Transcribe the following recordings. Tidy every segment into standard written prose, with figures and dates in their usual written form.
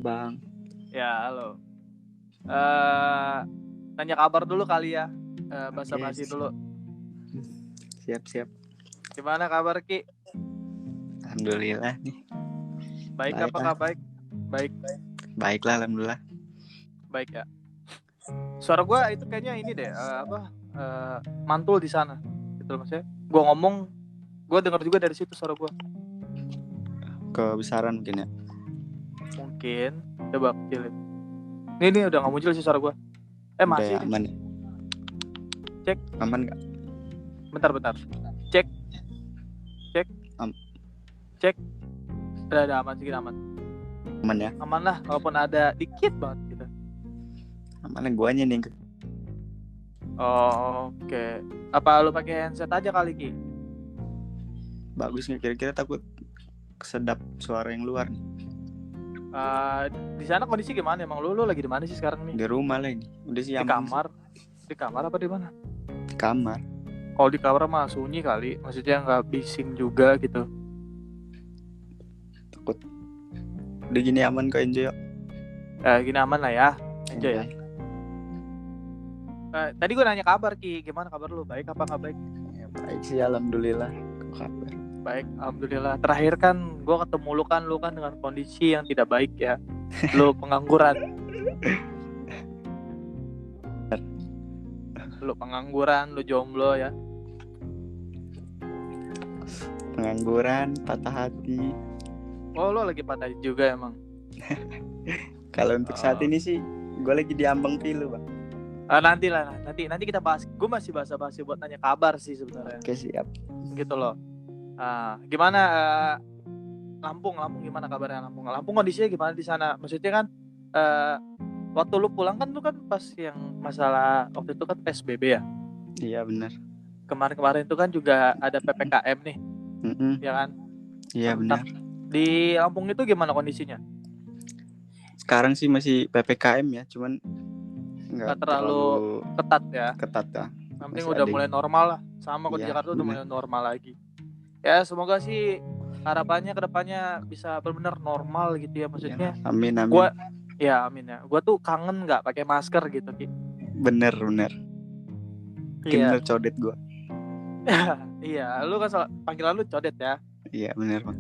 Bang. Ya, halo. Tanya kabar dulu kali ya. Basa-basi dulu. Siap. Gimana kabar Ki? Alhamdulillah nih. Baik Baik apa lah. nggak baik? Baik, Baiklah, alhamdulillah. baik ya. Suara gue itu kayaknya ini deh, mantul di sana. Gitu maksudnya. Gue ngomong, gue dengar juga dari situ suara gue. Kebesaran mungkin ya. Mungkin. Coba kecilin. Ini udah nggak muncul sih suara gue. Udah Masih ya, nih. aman ya? Cek. Aman nggak? Bentar. Cek. Cek. Udah aman, sedikit aman. Aman ya? Aman lah, walaupun ada dikit banget gitu. Aman lah, guanya nih. Oh, oke. Apa lu pakai handset aja kali Ki? Bagus nggak kira-kira, takut kesedap suara yang luar nih. Di sana kondisi gimana? Emang lu lagi di mana sih sekarang nih? Di rumah lah ini. Udah sih Di aman. kamar. Di kamar apa di mana? Di kamar. Kalau di kamar mah sunyi kali, maksudnya nggak bising juga gitu. Takut. Udah gini aman kok, enjoy yuk. Gini aman lah ya. Enjoy ya. Tadi gue nanya kabar Ki, gimana kabar lu? Baik apa nggak baik? Ya, baik sih, alhamdulillah. Kabar. Baik, alhamdulillah. Terakhir kan gue ketemu lu kan dengan kondisi yang tidak baik ya. Lu pengangguran. Lu pengangguran, lu jomblo ya. Pengangguran, patah hati. Oh, lu lagi patah juga emang. Kalau untuk saat ini sih, gue lagi diambang pilu, Bang. Nanti kita bahas. Gue masih basa-basi buat nanya kabar sih sebenarnya. Oke, siap. Gitu loh. Gimana Lampung gimana kabarnya Lampung? Lampung kondisinya gimana di sana? Maksudnya kan waktu lu pulang kan tuh kan pas yang masalah waktu itu kan PSBB ya. Iya benar. Kemarin itu kan juga ada PPKM nih. Ya kan? Iya benar. Di Lampung itu gimana kondisinya? Sekarang sih masih PPKM ya, cuman nggak terlalu ketat ya. Ketat ya. Yang penting udah mulai normal lah. Sama kok di Jakarta udah mulai normal lagi. Ya semoga sih harapannya kedepannya bisa benar-benar normal gitu ya, maksudnya. Ya, amin. Amin ya. Gua tuh kangen nggak pakai masker gitu Ki. Bener. Iya. Bener codet gua. Iya, lu kan panggilan lu codet ya. Iya bener Bang.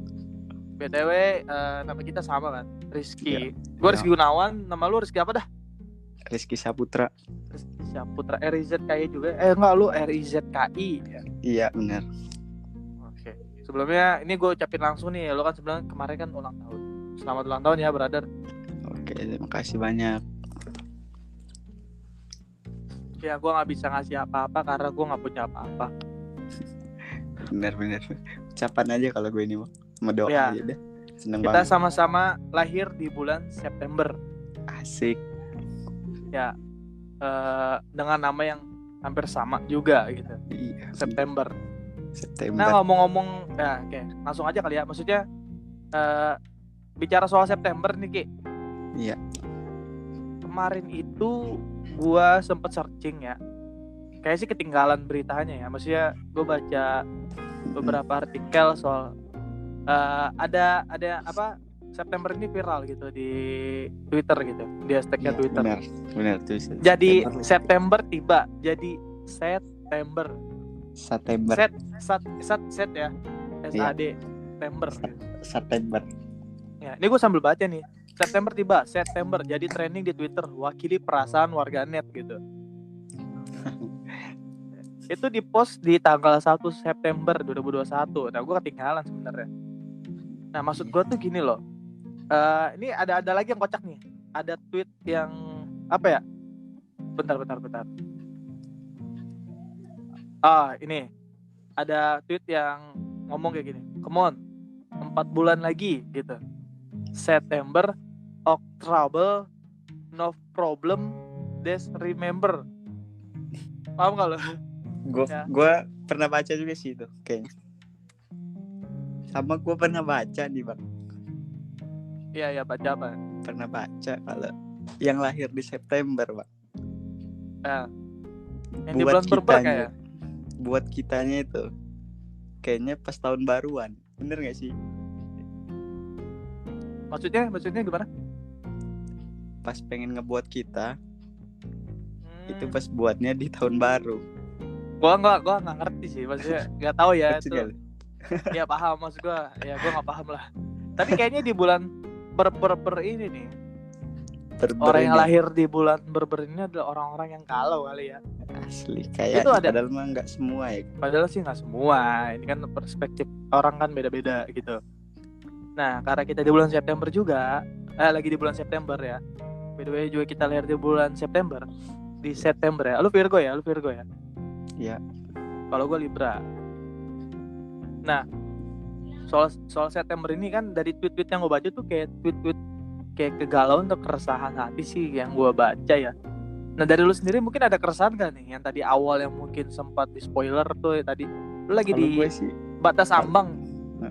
BTW nama kita sama kan, Rizky. Gua Rizky Gunawan, nama lu Rizky apa dah? Rizky Saputra. Rizky Saputra, RIZKI juga. Enggak, lu RIZKI ya. Iya bener. Oke. Sebelumnya ini gue ucapin langsung nih, lo kan sebelumnya kemarin kan ulang tahun. Selamat ulang tahun ya, brother. Oke, terima kasih banyak. Ya, gue nggak bisa ngasih apa-apa karena gue nggak punya apa-apa. Bener. Ucapan aja kalau gue ini, sama doa aja deh. Seneng kita banget. Kita sama-sama lahir di bulan September. Asik. Ya, dengan nama yang hampir sama juga gitu. Iya. September. September. Nah, ngomong-ngomong, ya, oke, langsung aja kali ya. Maksudnya bicara soal September nih Ki. Iya. Kemarin itu gua sempet searching ya. Kayak sih ketinggalan beritanya ya. Maksudnya gua baca beberapa artikel soal ada apa September ini viral gitu di Twitter gitu. Di hashtagnya Twitter. Benar tuh. Jadi September tiba. Jadi September. Set ya. SAD September. September. Ya, ini gue sambil baca nih. September tiba, September jadi trending di Twitter, wakili perasaan warganet gitu. Itu di-post di tanggal 1 September 2021. Nah, gue ketinggalan sebenarnya. Nah, maksud gue tuh gini loh. Ini ada lagi yang kocak nih. Ada tweet yang apa ya? Bentar. Ini. Ada tweet yang ngomong kayak gini. Come on. 4 bulan lagi gitu. September, October, no problem, just remember. Paham gak lo? Gue pernah baca juga sih itu kayaknya. Sama gue pernah baca nih Bang. Iya baca apa? Pernah baca kalau yang lahir di September Bang. Yang di bulan berber kayak. Buat kitanya itu kayaknya pas tahun baruan. Bener gak sih? Maksudnya gimana? pas pengen ngebuat kita itu pas buatnya di tahun baru. Gua nggak ngerti sih, maksudnya nggak tahu ya Kecil itu. kali. Ya paham maksud gua, ya gua nggak paham lah. Tapi kayaknya di bulan ber ini nih, orang yang Ini. lahir di bulan Berber ini adalah orang-orang yang galau kali ya. Asli kayak Itu ada. padahal mah nggak semua ya. Padahal sih nggak semua, ini kan perspektif orang kan beda-beda gitu. Nah, karena kita di bulan September juga, lagi di bulan September ya. By the way juga kita lahir di bulan September. Di September ya. Lu Virgo ya? Iya. Kalau gue Libra. Nah, soal September ini kan dari tweet-tweet yang gue baca tuh kayak tweet-tweet kayak kegalauan atau keresahan hati sih yang gue baca ya. Nah, dari lu sendiri mungkin ada keresahan gak nih yang tadi awal yang mungkin sempat di spoiler tuh ya, tadi lu lagi Kalau di gue sih, batas ambang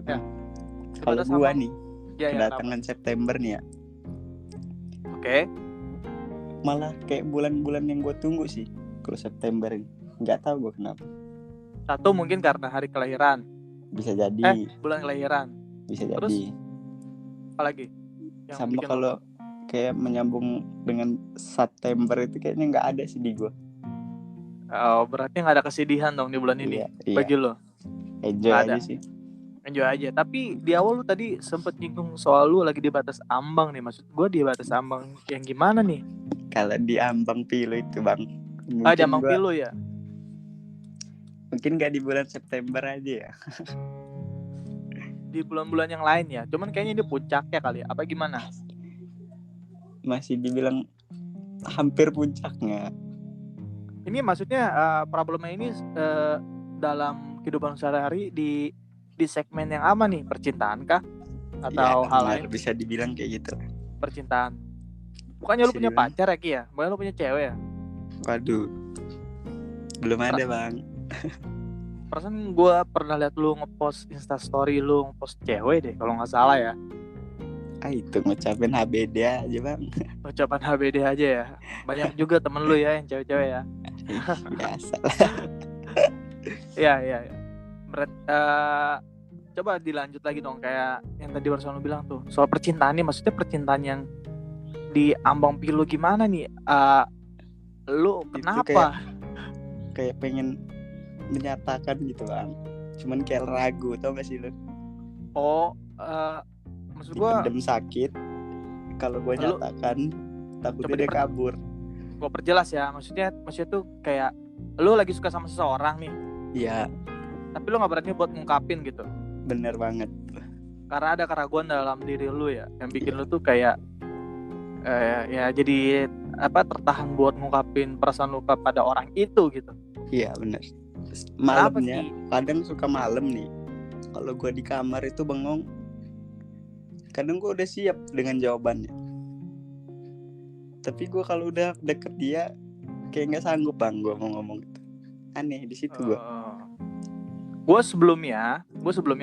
ya. kalau Batas gue ambang. nih Ya, kedatangan September nih ya, Oke. malah kayak bulan-bulan yang gue tunggu sih kalau September ini. Nggak tahu gue kenapa. Satu mungkin karena hari kelahiran. Bisa jadi. Bulan kelahiran. Bisa Terus, jadi. Apalagi? Yang Sama bikin kalau kayak menyambung dengan September itu kayaknya nggak ada sih di gue. Oh, berarti nggak ada kesedihan dong di bulan ini bagi lo. Enjoy Nggak aja ada. sih. Enjoy aja. Tapi di awal lu tadi sempet nyinggung soal lu lagi di batas ambang nih. Maksud gue di batas ambang yang gimana nih? Kalau di ambang pilu itu bang. Di ambang pilu ya? Mungkin nggak di bulan September aja ya. Di bulan-bulan yang lain ya. Cuman kayaknya di puncaknya kali ya. Apa gimana? Masih dibilang hampir puncaknya. Ini maksudnya problemnya ini dalam kehidupan sehari-hari di segmen yang aman nih, percintaan kah atau Ya, hal benar, lain? bisa dibilang kayak gitu. Percintaan. Bukannya lu Bisa punya dibilang. pacar ya Ki ya? Bukannya lu punya cewek ya? Waduh, belum ada bang. Perasaan gue pernah lihat lu ngepost instastory lu ngepost cewek deh kalau nggak salah ya. Itu ngucapin HBD aja bang. Ucapan HBD aja ya. Banyak juga temen lu ya yang cewek-cewek ya. Biasa. Iya. Coba dilanjut lagi dong kayak yang tadi barusan lu bilang tuh soal percintaan nih, maksudnya percintaan yang di ambang pilu gimana nih? Lu kenapa? Kayak pengen menyatakan gitu bang, cuman kayak ragu, tau gak sih lu? Oh, maksud gua Dipendem sakit. Kalau gue nyatakan takutnya dia kabur. Gua perjelas ya, maksudnya tuh kayak lu lagi suka sama seseorang nih. Iya. Tapi lu gak berani buat ngungkapin gitu. Bener banget. Karena ada keraguan dalam diri lu ya, yang bikin lu tuh kayak ya jadi tertahan buat ngungkapin perasaan lu kepada orang itu gitu. Iya bener. Malamnya kadang suka malam nih. Kalau gue di kamar itu bengong. Kadang gue udah siap dengan jawabannya. Tapi gue kalau udah deket dia kayak nggak sanggup bang gue mau ngomong itu. Aneh di situ gue. Gue sebelumnya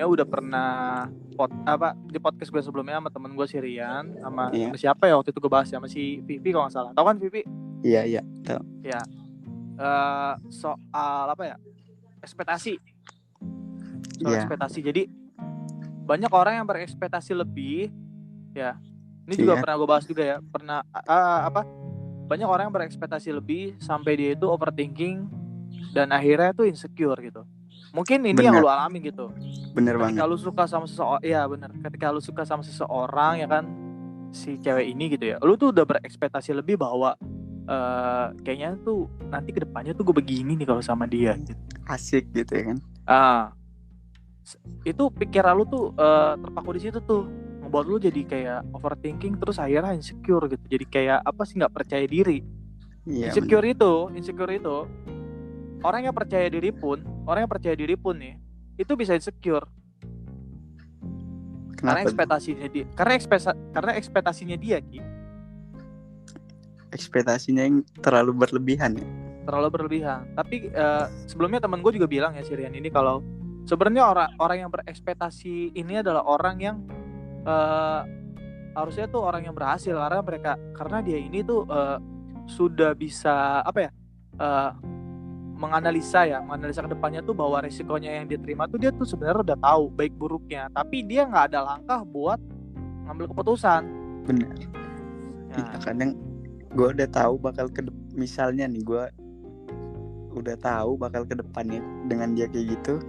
udah pernah di podcast gue sebelumnya sama temen gue si Rian sama siapa ya waktu itu gue bahas ya sama si Vivi kalau nggak salah. Tahu kan Vivi? Iya tahu. Ya. Soal ekspektasi. Soal ekspektasi. Jadi banyak orang yang berekspektasi lebih ya. Ini juga pernah gue bahas juga ya. Pernah banyak orang yang berekspektasi lebih sampai dia itu overthinking dan akhirnya tuh insecure gitu. Mungkin ini yang lu alami gitu. Bener banget. Kalau suka sama seseorang, ya bener. Ketika lu suka sama seseorang ya kan, si cewek ini gitu ya, lu tuh udah berekspektasi lebih bahwa kayaknya tuh nanti kedepannya tuh gue begini nih kalau sama dia. Gitu. Asik gitu ya kan? Itu pikiran lu tuh terpaku di situ tuh, ngebuat lu jadi kayak overthinking terus akhirnya insecure gitu. Jadi kayak apa sih nggak percaya diri. Iya, insecure itu orang yang percaya diri pun nih itu bisa insecure. Karena ekspektasinya dia Ki. Ekspektasinya yang terlalu berlebihan ya. Tapi sebelumnya teman gue juga bilang ya si Rian ini kalau sebenarnya orang yang berekspektasi ini adalah orang yang harusnya tuh orang yang berhasil karena dia ini tuh sudah bisa menganalisa ke depannya tuh bahwa resikonya yang dia terima tuh dia tuh sebenarnya udah tahu baik buruknya, tapi dia nggak ada langkah buat ngambil keputusan. Benar. Iya, kadang gue udah tahu bakal misalnya nih gue udah tahu bakal ke depannya dengan dia kayak gitu,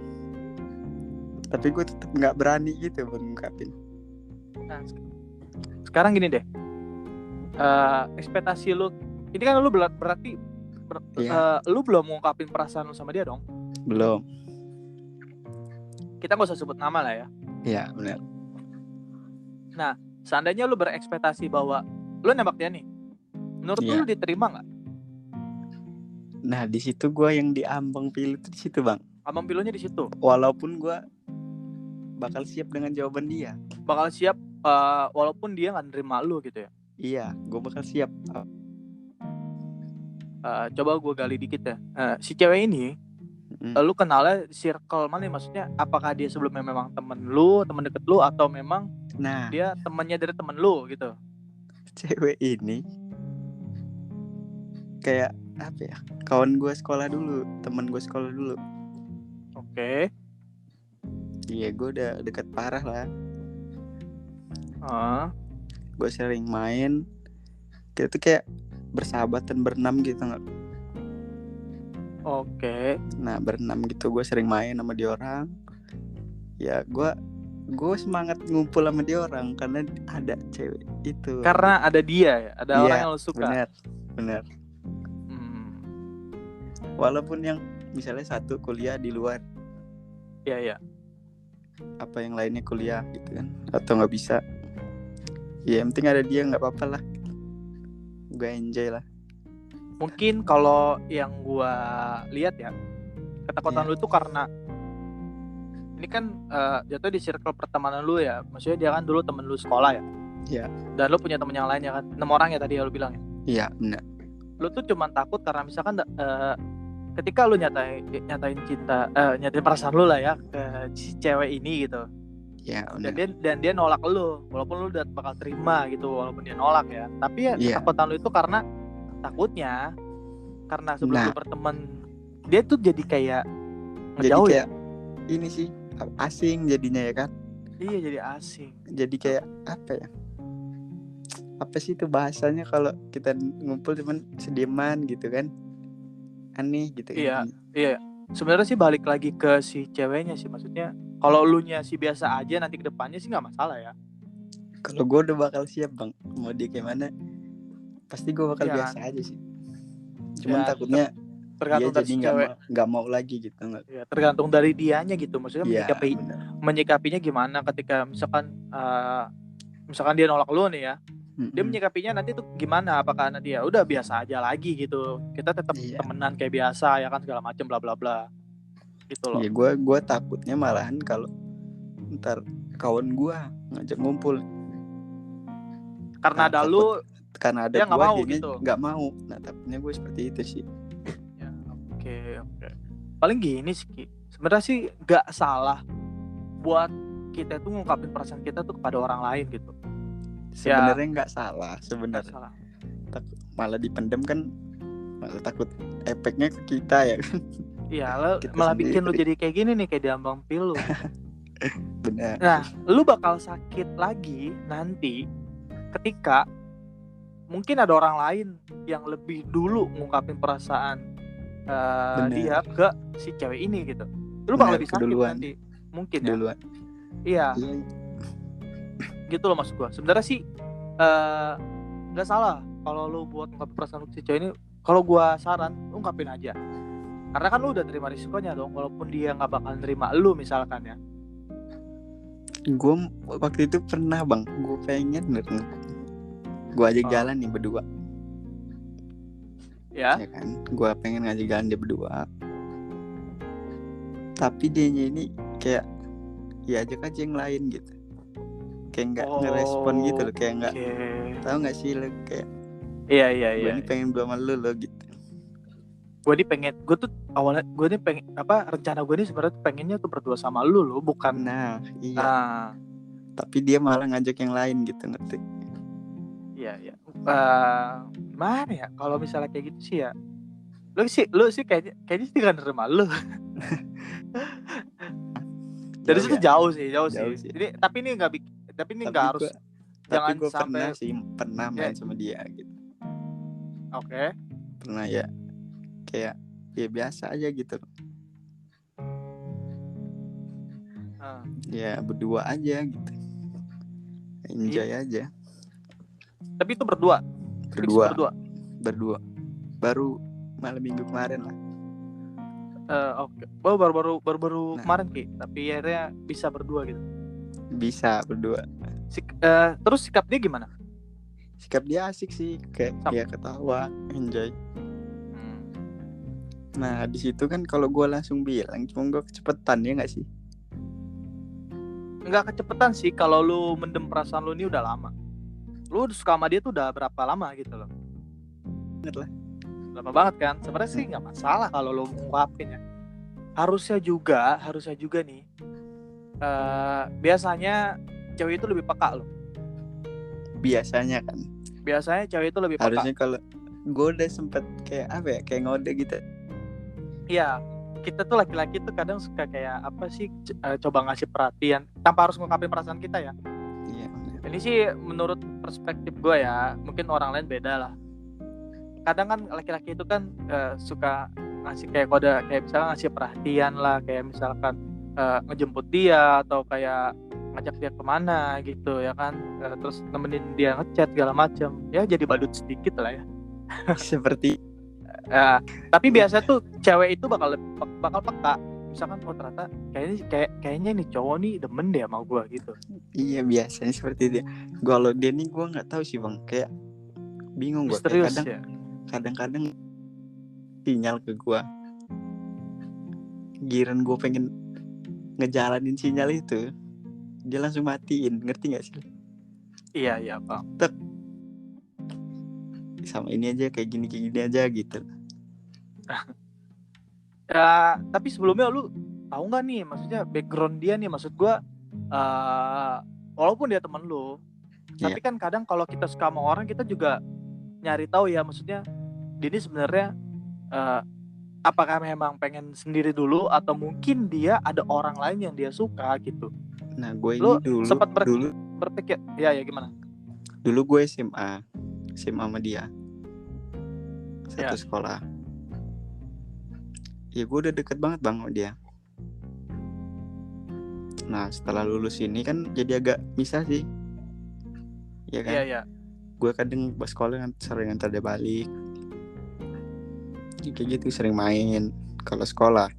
tapi gue tetap nggak berani gitu mengungkapin. Nah, sekarang gini deh, ekspektasi lu ini kan lu berarti lu belum mengungkapin perasaan lu sama dia dong? Belum. Kita nggak usah sebut nama lah ya. Iya benar. Nah, seandainya lu berekspektasi bahwa lu nembak dia nih, menurut lu diterima nggak? Nah di situ gue yang diambang pilih tuh di situ bang. Ambang pilihnya di situ. Walaupun gue bakal siap dengan jawaban dia. Bakal siap walaupun dia nggak nerima lu gitu ya? Iya, gue bakal siap. Coba gue gali dikit ya. Si cewek ini, lu kenalnya circle mana? Maksudnya apakah dia sebelumnya memang temen deket lu, atau memang dia temannya dari temen lu gitu? Cewek ini kayak apa ya? Kawan gue sekolah dulu, teman gue sekolah dulu. Oke. Iya, gue udah deket parah lah. Gue sering main. Kita tuh kayak bersahabatan berenam gitu nggak? Oke. Nah berenam gitu gue sering main sama dia orang. Ya gue semangat ngumpul sama dia orang karena ada cewek itu. Karena ada dia ya, ada orang yang lo suka. Benar. Walaupun yang misalnya satu kuliah di luar. Iya. Apa yang lainnya kuliah gitu kan, atau nggak bisa. Ya yang penting ada dia, nggak apa-apa lah. Gue enjoy lah. Mungkin kalau yang gue lihat ya, ketakutan lu tuh karena ini kan jatuh di circle pertemanan lu ya. Maksudnya dia kan dulu temen lu sekolah ya. Iya. Dan lu punya temen yang lainnya kan, 6 orang ya tadi ya lu bilang ya. Iya benar. Lu tuh cuma takut karena misalkan ketika lu nyatain cinta, nyatain perasaan lu lah ya ke si cewek ini gitu. Ya, dan dia nolak lu, walaupun lu udah bakal terima gitu, walaupun dia nolak ya. Tapi ketakutan lu itu karena takutnya karena sebelum lu berteman dia tuh jadi kayak ngejauh, jadi kayak ini sih asing jadinya ya kan. Iya, jadi asing. Jadi kayak apa sih itu bahasanya kalau kita ngumpul cuman sediaman gitu kan, aneh gitu. Iya. Sebenarnya sih balik lagi ke si ceweknya sih, maksudnya kalau lu nya sih biasa aja, nanti ke depannya sih nggak masalah ya. Kalau gue udah bakal siap bang, mau dia kayak mana pasti gue bakal biasa aja sih. Cuman takutnya tergantung dia jadi nggak mau lagi gitu nggak? Ya, tergantung dari dianya gitu, maksudnya menyikapinya gimana ketika misalkan dia nolak lu nih ya. Dia menyikapinya nanti tuh gimana? Apakah nanti ya udah biasa aja lagi gitu, kita tetap temenan kayak biasa ya kan, segala macam bla bla bla gitu loh. Iya, gue takutnya malahan kalau ntar kawan gue ngajak ngumpul karena ada lu, karena ada gue jadi nggak mau. Nah takutnya gue seperti itu sih. Ya, oke. Paling gini sih, sebenarnya sih nggak salah buat kita tuh ngungkapin perasaan kita tuh kepada orang lain gitu. Sebenarnya nggak salah sebenarnya. Malah dipendem kan, malah takut efeknya ke kita ya kan. Iya, malah bikin lu jadi kayak gini nih, kayak diambang pilu. Benar. Nah, lu bakal sakit lagi nanti ketika mungkin ada orang lain yang lebih dulu ngungkapin perasaan dia ke si cewek ini gitu. Lu bakal lebih sakit nanti mungkin ya. Iya. Gitu loh maksud gua. Sebenarnya sih nggak salah kalau lu buat ngungkapin perasaan lu ke si cewek ini. Kalau gua saran, ungkapin aja. Karena kan lu udah terima risikonya dong, walaupun dia nggak bakal nerima lu misalkan ya. Gue waktu itu pernah bang, gue pengen gue ajak jalan nih berdua. Ya kan, gue pengen ngajak jalan dia berdua. Tapi dianya ini kayak ya ajak aja yang lain gitu. Kayak nggak ngerespon gitu loh, kayak nggak tahu nggak sih lo kayak. Iya. Gue ini pengen berdua sama lo gitu. Gue tuh awalnya rencana gue ini sebenarnya pengennya tuh berdua sama lu loh, bukan. Nah iya. Tapi dia malah ngajak yang lain gitu, ngerti? Iya. Gimana ya kalau misalnya kayak gitu sih ya, lu sih kayaknya sih gak nerima lu. Dari situ jauh sih. Jadi tapi ini nggak harus Tapi jangan gue sampai pernah main sama dia gitu. Oke. Pernah ya, kayak ya biasa aja gitu. Ya berdua aja gitu, enjoy aja. Tapi itu berdua. Berdua baru malam minggu kemarin lah. Oke. Baru Nah. kemarin Ki, tapi akhirnya bisa berdua gitu. Bisa berdua. Terus sikap dia gimana? Sikap dia asik sih, kayak ya ketawa, enjoy. Nah di situ kan kalau gue langsung bilang, cuma gue kecepetan ya nggak sih? Nggak kecepetan sih, kalau lu mendem perasaan lu ini udah lama. Lu suka sama dia tuh udah berapa lama gitu loh? Banget lah. Lama banget kan? Sebenarnya sih nggak masalah kalau lu ngungkapin ya. Harusnya juga nih. Biasanya cewek itu lebih peka loh. Biasanya cewek itu lebih peka. Harusnya kalau gue udah sempet kayak apa ya, kayak ngode gitu. Iya, kita tuh laki-laki tuh kadang suka kayak apa sih, coba ngasih perhatian tanpa harus ngungkapin perasaan kita ya. Iya. Ini sih menurut perspektif gue ya, mungkin orang lain beda lah. Kadang kan laki-laki itu kan suka ngasih kayak kode, kayak misalnya ngasih perhatian lah, kayak misalkan ngejemput dia atau kayak ngajak dia kemana gitu ya kan, terus nemenin dia ngechat segala macam ya, jadi badut sedikit lah ya. Seperti tapi biasa tuh cewek itu bakal peka, misalkan ternyata kayaknya nih cowok nih demen deh sama gue gitu. Iya, biasanya seperti dia. Kalau dia nih gue nggak tahu sih bang, kayak bingung gue. Kadang-kadang sinyal ke gue, giran gue pengen ngejalanin sinyal itu, dia langsung matiin, ngerti nggak sih? Iya bang. Sama ini aja, kayak gini aja gitu. Ya, tapi sebelumnya lu tahu nggak nih, maksudnya background dia nih, maksud gue walaupun dia temen lu, tapi kan kadang kalau kita suka sama orang, kita juga nyari tahu ya, maksudnya dia ini sebenarnya apakah memang pengen sendiri dulu atau mungkin dia ada orang lain yang dia suka gitu. Nah gue ini dulu sempat berpikir ya gimana? Dulu gue SMA sama dia satu sekolah. Ya gue udah deket banget bang sama dia. Nah setelah lulus ini kan jadi agak misah sih, ya kan? Iya. Gue kadang pas sekolah kan sering antar dia balik, kayak gitu, sering main kalau sekolah.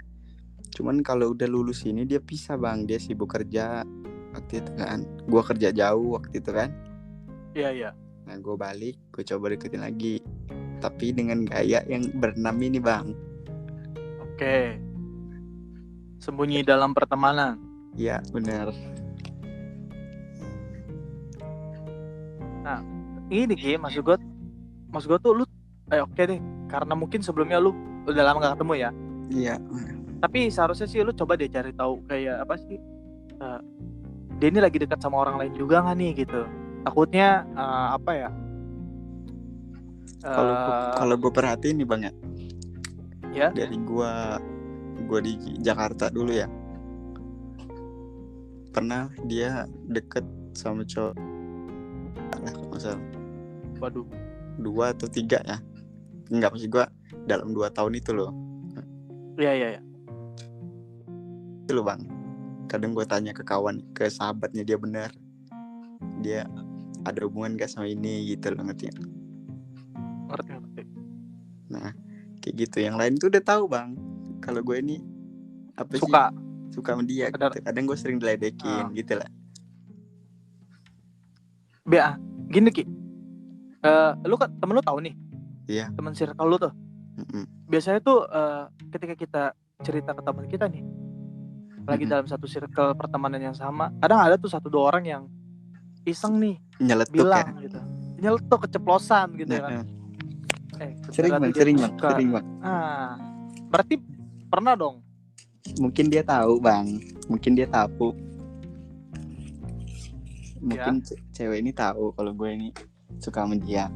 Cuman kalau udah lulus ini dia pisah bang, dia sibuk kerja waktu itu kan. Gue kerja jauh waktu itu kan. Iya. Nah gue balik, gue coba deketin lagi, tapi dengan gaya yang berenam ini bang. Oke. Sembunyi dalam pertemanan. Iya benar. Nah ini Ki, maksud gue tuh lu oke deh, karena mungkin sebelumnya lu udah lama gak ketemu ya. Iya. Tapi seharusnya sih lu coba deh cari tahu kayak apa sih, dia ini lagi dekat sama orang lain juga nggak nih gitu. Takutnya apa ya? Kalau gue perhatiin nih bang ya. Dari gue di Jakarta dulu ya, pernah dia deket sama cowok lah kalau nggak salah. Waduh. 2 atau 3 ya? Enggak, maksud gue dalam 2 tahun itu loh. Iya. Itu loh bang. Kadang gue tanya ke sahabatnya dia, benar dia ada hubungan gak sama ini gitu loh, ngerti. Nah kayak gitu, yang lain tuh udah tahu bang kalau gue ini apa suka sama dia gitu. Kadang gue sering diledekin gitu lah. Gini Ki, lu kan temen lu tahu nih. Iya. Temen circle lu tuh. Biasanya tuh ketika kita cerita ke teman kita nih, lagi dalam satu circle pertemanan yang sama, kadang ada tuh 1-2 orang yang iseng nih nyeletuk bilang ya? Gitu, nyeletuk, keceplosan gitu ya kan. Sering bang. Berarti pernah dong. Mungkin dia tahu bang, mungkin cewek ini tahu kalau gue ini suka sama dia.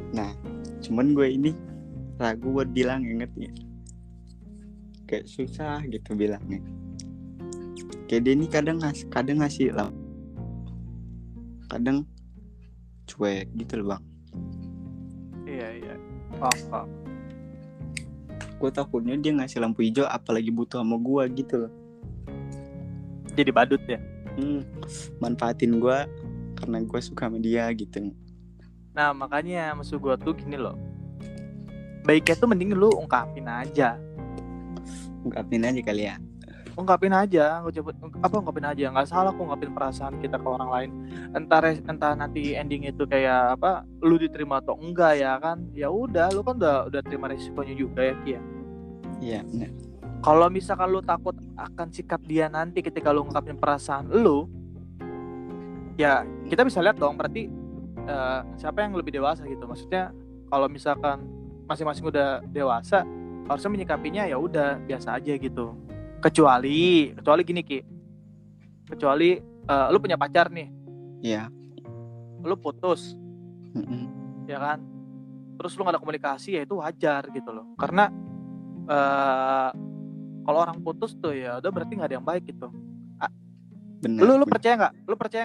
Nah cuman gue ini ragu buat bilang, ngerti, kayak susah gitu bilangnya. Kayak dia ini kadang ngasih lah. kadang cuek gitu loh bang. Iya. Oh. Gue takutnya dia ngasih lampu hijau apalagi butuh sama gue gitu loh. Jadi badut ya. Manfaatin gue karena gue suka sama dia gitu. Nah makanya maksud gue tuh gini loh, baiknya tuh mending lu ungkapin aja kali ya. Ungkapin aja, ungkapin aja, nggak salah kok ungkapin perasaan kita ke orang lain. Entah nanti ending itu kayak apa, lu diterima atau enggak ya kan? Ya udah, lu kan udah terima resikonya juga ya Ki ya. Iya benar. Kalau misalkan lu takut akan sikap dia nanti ketika lu ungkapin perasaan lu, ya kita bisa lihat dong berarti siapa yang lebih dewasa gitu. Maksudnya kalau misalkan masing-masing udah dewasa, harusnya menyikapinya ya udah biasa aja gitu. Kecuali gini Ki, lu punya pacar nih, Iya. lu putus, ya kan, terus lu gak ada komunikasi, ya itu wajar gitu loh. Karena kalau orang putus tuh ya udah berarti nggak ada yang baik gitu. Benar. Lu percaya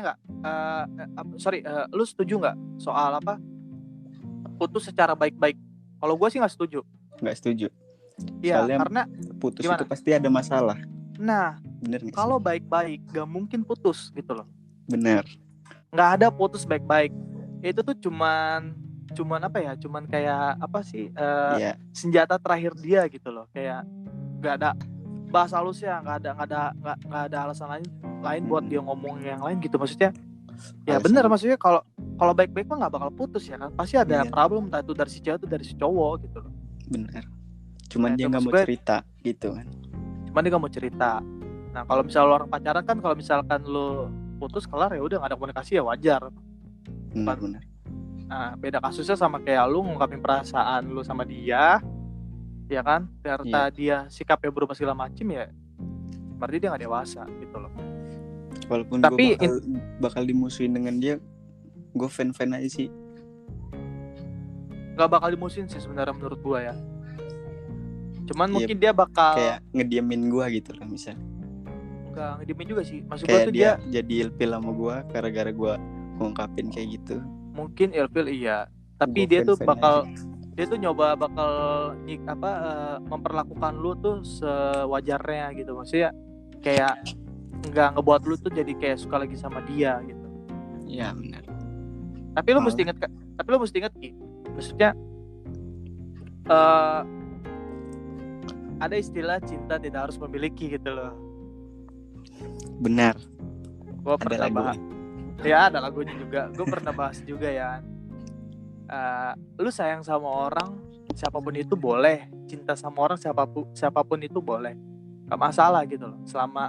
nggak? Lu setuju nggak soal apa putus secara baik-baik? Kalau gue sih nggak setuju. Nggak setuju. Iya, soalnya karena putus gimana? itu pasti ada masalah. Nah, bener nggak kalau sih? baik-baik gak mungkin putus gitu loh. Bener. Nggak ada putus baik-baik. Itu tuh cuman apa ya? Cuman kayak apa sih? Iya. Senjata terakhir dia gitu loh. Kayak nggak ada bahasa halusnya, nggak ada alasan lain buat dia ngomong yang lain gitu. Maksudnya ya bener, maksudnya kalau baik-baik mah nggak bakal putus ya kan, pasti ada problem entah itu dari si cewek atau dari si cowok gitu loh. Bener. Cuman dia nggak mau cerita gitu kan. Cuman dia nggak mau cerita. Nah kalau misalnya lo orang pacaran kan, kalau misalkan lo putus kelar ya udah nggak ada komunikasi ya wajar. Bener. Nah beda kasusnya sama kayak lo ngungkapin perasaan lo sama dia, ya kan, ternyata dia sikapnya berubah segala macem, ya berarti dia nggak dewasa gitu loh. Walaupun gue bakal dimusuhin dengan dia, gue fan aja sih. Gak bakal dimusuhin sih sebenarnya menurut gue ya. Cuman mungkin dia bakal kayak ngediamin gue gitu lah misalnya. Enggak ngediamin juga sih. Maksud gue tuh dia jadi ilfil sama gue gara-gara gue ngungkapin kayak gitu. Mungkin ilfil iya, tapi dia tuh bakal dia tuh nyoba bakal memperlakukan lu tuh sewajarnya gitu. Maksudnya kayak nggak ngebuat lu tuh jadi kayak suka lagi sama dia gitu. Iya benar. Tapi lu mesti ingat Ki. Maksudnya ada istilah cinta tidak harus memiliki gitu loh. Benar. Gue pernah bahas. Ya ada lagunya juga. Gue pernah bahas juga ya. Lu sayang sama orang siapapun itu boleh, cinta sama orang siapapun itu boleh, gak masalah gitu loh, selama